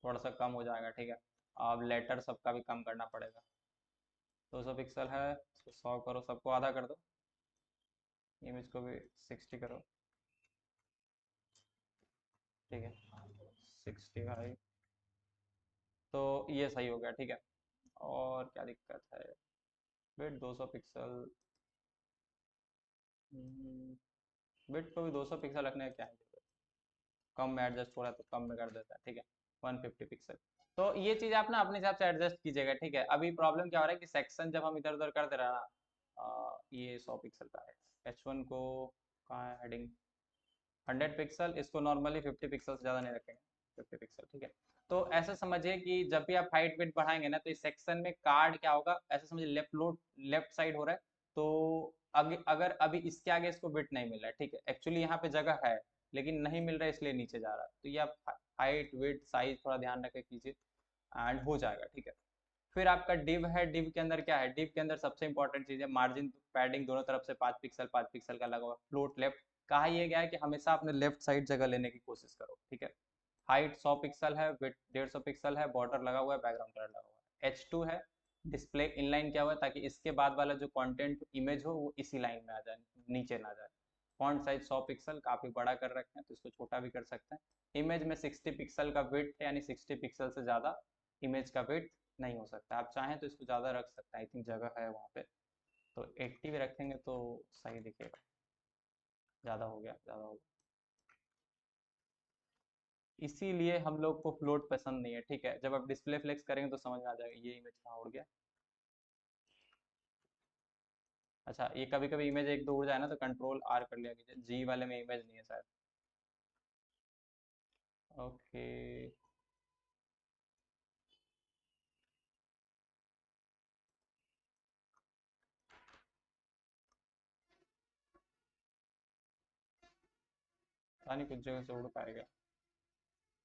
थोड़ा सा कम हो जाएगा। ठीक है, अब लेटर सबका भी कम करना पड़ेगा, 200 पिक्सल है तो 100 करो, सबको आधा कर दो, इमेज को भी 60 करो। ठीक है, 65, तो ये सही हो गया। ठीक है, और क्या दिक्कत है, वेट 200 पिक्सल, वेट को भी 200 पिक्सल रखने का क्या है, कम में एडजस्ट हो रहा है तो कम में कर देता है। ठीक है, 150 पिक्सल। तो ये चीज़ आप ना अपने हिसाब से एडजस्ट कीजिएगा। ठीक है, अभी प्रॉब्लम क्या हो रहा है कि सेक्शन जब हम इधर उधर कर दे रहे हैं ना, ये 100 पिक्सल का है, H1 को कहाँ है हेडिंग, 100 पिक्सल, इसको नॉर्मली 50 पिक्सल से ज़्यादा नहीं रखेंगे, 50 पिक्सल, ठीक है। तो ऐसा समझिए कि जब भी आप हाइट वेट बढ़ाएंगे ना, तो इस सेक्शन में कार्ड क्या होगा, ऐसा समझिए लेफ्ट लोड लेफ्ट साइड हो रहा है, तो अगर अभी इसके आगे इसको वेट नहीं मिल रहा है, ठीक है, एक्चुअली यहाँ पे जगह है लेकिन नहीं मिल रहा है इसलिए नीचे जा रहा है, तो ये आप हाइट वेट साइज थोड़ा ध्यान रखे कीजिए एंड हो जाएगा, ठीक है। फिर आपका डिव है, डिव के अंदर क्या है, डिव के अंदर सबसे इंपॉर्टेंट चीज है मार्जिन पैडिंग, दोनों तरफ से 5 पिक्सल 5 पिक्सल का लगा हुआ। फ्लोट लेफ्ट, कहा यह गया है कि हमेशा अपने लेफ्ट साइड जगह लेने की कोशिश करो, ठीक है। हाइट 100 पिक्सल है, विड्थ 150 पिक्सल है, बॉर्डर लगा हुआ है, बैकग्राउंड कलर लगा हुआ है। H2 है, डिस्प्ले इनलाइन किया हुआ है ताकि इसके बाद वाला जो कंटेंट इमेज हो वो इसी लाइन में आ जाए, नीचे ना जाए। फॉन्ट साइज 100 पिक्सल, काफी बड़ा कर रखे हैं तो इसको छोटा भी कर सकते हैं। इमेज में 60 पिक्सल का विड्थ, यानी 60 पिक्सल से ज्यादा इमेज का विड्थ नहीं हो सकता। आप चाहें तो इसको ज़्यादा रख सकते हैं, आई थिंक जगह है वहाँ पे, तो 80 भी रखेंगे तो सही दिखेगा। ज़्यादा हो गया, ज़्यादा हो गया, इसीलिए हम लोग को फ्लोट पसंद नहीं है, ठीक है। जब आप डिस्प्ले फ्लेक्स करेंगे तो समझ में आ जाएगा ये इमेज कहाँ उड़ गया। अच्छा, ये कभी कभी इमेज एक दो उड़ जाए ना तो कंट्रोल आर कर लिया कीजिए, जी वाले में इमेज नहीं है शायद। ओके, पता नहीं कुछ जगह से उड़ पाएगा।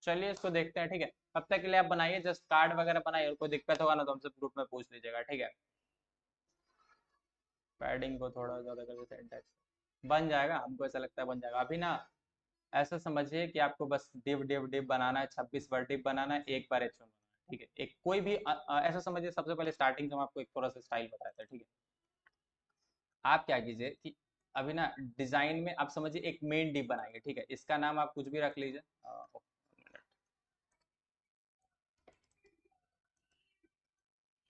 चलिए इसको देखते हैं, ठीक है। तब तक के लिए आप बनाइए, जस्ट कार्ड वगैरह बनाइए, और कोई दिक्कत होगा ना तो हमसे ग्रुप में पूछ लीजिएगा, ठीक है। पैडिंग को थोड़ा ज़्यादा कर देते हैं, टेक्स्ट बन जाएगा, हमको ऐसा लगता है बन जाएगा अभी ना। ऐसा समझिए कि आपको बस डिव डिव डिव बनाना है, 26 बार डिव बनाना है, एक बार H1 बनाना है, ठीक है। एक कोई भी ऐसा समझिए, सबसे पहले स्टार्टिंग से हम आपको एक थोड़ा सा स्टाइल बताते हैं, ठीक है। आप क्या कीजिए कि अभी ना डिजाइन में आप समझिए एक मेन डिव बनाइए, ठीक है। इसका नाम आप कुछ भी रख लीजिए,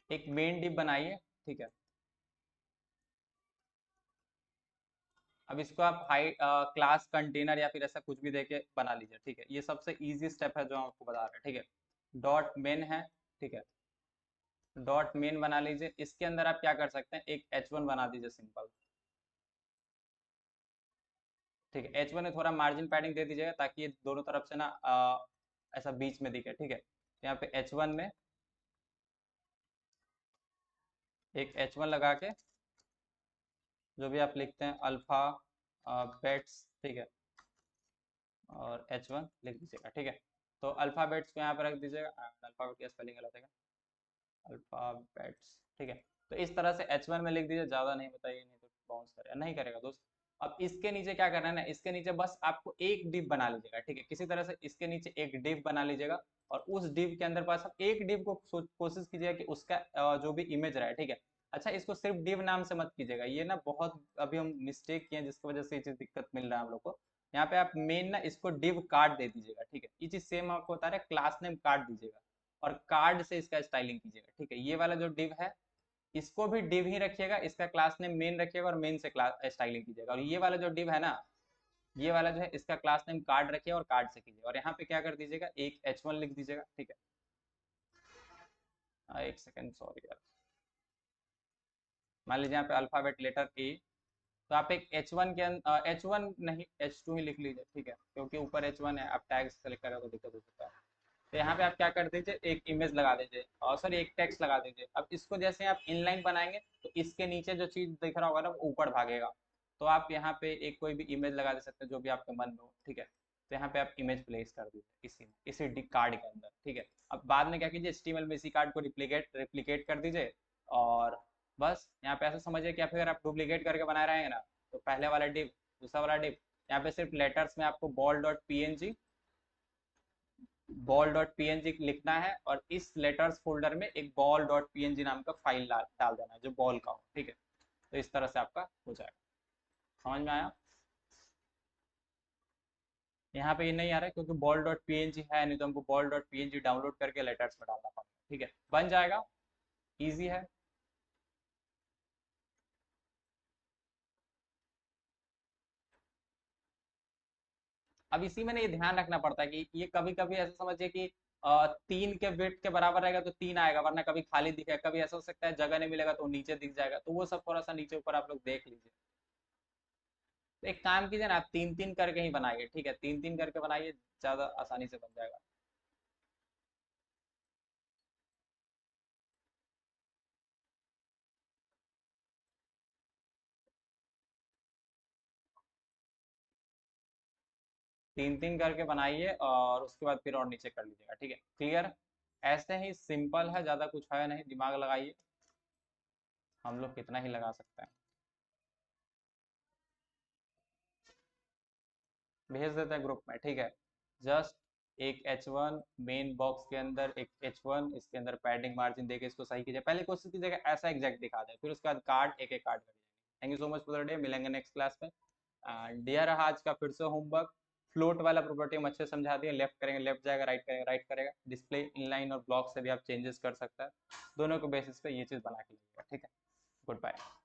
एक मेन डिव बनाइए, ठीक है। अब इसको आप हाई क्लास कंटेनर या फिर ऐसा कुछ भी देके बना लीजिए, ठीक है। ये सबसे इजी स्टेप है जो हम आपको बता रहे हैं, ठीक है। डॉट मेन है, ठीक है। डॉट मेन बना लीजिए, इसके अंदर आप क्या कर सकते हैं, एक H1 बना दीजिए सिंपल, ठीक है। H1 में थोड़ा मार्जिन पैडिंग दे दीजिएगा ताकि ये दोनों तरफ से ना ऐसा बीच में दिखे, ठीक है। तो यहाँ पे H1 में एक H1 लगा के जो भी आप लिखते हैं अल्फा बेट्स, ठीक है, और H1 लिख दीजिएगा, ठीक है। तो अल्फाबेट्स को यहाँ पे रख दीजिएगा, अल्फाबेट की स्पेलिंग गलत है, अल्फाबेट्स, ठीक है। तो इस तरह से H1 में लिख दीजिए, ज़्यादा नहीं बताइए नहीं तो बाउंस करेगा, नहीं करेगा दोस्त। अब इसके नीचे क्या करना है ना, इसके नीचे बस आपको एक डिव बना लीजिएगा, ठीक है। किसी तरह से इसके नीचे एक डिव बना लीजिएगा, और उस डिव के अंदर पास आप एक डिव को कोशिश कीजिएगा कि उसका जो भी इमेज रहा है, ठीक है। अच्छा, इसको सिर्फ डिव नाम से मत कीजिएगा, ये ना बहुत अभी हम मिस्टेक किए हैं जिसकी वजह से ये चीज़ दिक्कत मिल रहा है हम लोग को। यहाँ पे आप मेन ना इसको डिव कार्ड दे दीजिएगा, ठीक है। ये चीज़ सेम आपको बता रहे हैं, क्लास नेम कार्ड दीजिएगा और कार्ड से इसका स्टाइलिंग कीजिएगा, ठीक है। ये वाला जो डिव है इसको भी डिव ही रखिएगा, इसका क्लास नेम मेन रखिएगा और मेन से क्लास स्टाइलिंग कीजिएगा। और ये वाला जो डिव है ना, ये वाला जो है इसका क्लास नेम कार्ड रखिए और कार्ड से कीजिएगा। और यहाँ पे क्या कर दीजिएगा, एक H1 लिख दीजिएगा, ठीक है। एक सेकेंड, सॉरी यार, मान लीजिए यहाँ पे अल्फाबेट लेटर A, तो आप एक H1 के H1 नहीं H2 ही लिख लीजिए, ठीक है, क्योंकि ऊपर H1 है, आप टैग सेलेक्ट करें तो दिक्कत हो सकता है। तो यहाँ पे आप क्या कर दीजिए, एक इमेज लगा दीजिए, और सॉरी एक टेक्स्ट लगा दीजिए। अब इसको जैसे आप इनलाइन बनाएंगे तो इसके नीचे जो चीज दिख रहा होगा ना वो ऊपर भागेगा। तो आप यहाँ पे एक कोई भी इमेज लगा दे सकते हैं जो भी आपके मन में हो, ठीक है। तो यहाँ पे आप इमेज प्लेस कर दीजिए इसी कार्ड के अंदर, ठीक है। अब बाद में क्या कीजिए, HTML में इसी कार्ड को रिप्लिकेट कर दीजिए, और बस यहाँ पे ऐसा समझिए कि फिर आप डुप्लीकेट करके बना रहे हैं ना, तो पहले वाला डिव, दूसरा वाला डिव, यहाँ पे सिर्फ लेटर्स में आपको ball.png लिखना है, और इस लेटर्स फोल्डर में एक ball.png नाम का फाइल डाल देना है जो बॉल का हो, ठीक है। तो इस तरह से आपका हो जाएगा, समझ में आया। यहाँ पे ये नहीं आ रहा है क्योंकि ball.png है नहीं, तो हमको ball.png डाउनलोड करके लेटर्स में डालना पड़ेगा, ठीक है। बन जाएगा, इजी है। अब इसी में ना ये ध्यान रखना पड़ता है कि ये कभी कभी ऐसा समझिए कि 3 के वेट के बराबर रहेगा तो 3 आएगा, वरना कभी खाली दिखेगा, कभी ऐसा हो सकता है जगह नहीं मिलेगा तो नीचे दिख जाएगा, तो वो सब थोड़ा सा नीचे ऊपर आप लोग देख लीजिए। तो एक काम कीजिए ना, आप तीन तीन करके ही बनाइए, ठीक है, तीन तीन करके बनाइए, ज्यादा आसानी से बन जाएगा। तीन तीन करके बनाइए और उसके बाद फिर और नीचे कर लीजिएगा, ठीक है, क्लियर। ऐसे ही सिंपल है, ज्यादा कुछ है नहीं, दिमाग लगाइए, हम लोग कितना ही लगा सकते हैं। भेज देते हैं ग्रुप में, ठीक है। जस्ट एक H1 मेन बॉक्स के अंदर, एक H1 इसके अंदर पैडिंग मार्जिन देके इसको सही कीजिए, पहले कोशिश कीजिएगा ऐसा एग्जैक्ट दिखा दे, फिर उसके बाद कार्ड एक एक कार्ड करिए। Thank you so much for the day, मिलेंगे नेक्स्ट क्लास में। एंड दिया रहा आज का फिर से होमवर्क। फ्लोट वाला प्रॉपर्टी हम अच्छे से समझा दिए, लेफ्ट करेंगे लेफ्ट जाएगा, राइट करेंगे राइट करेगा, डिस्प्ले इनलाइन और ब्लॉक से भी आप चेंजेस कर सकते हैं, दोनों के बेसिस पे ये चीज़ बना के लीजिएगा, ठीक है। Good bye.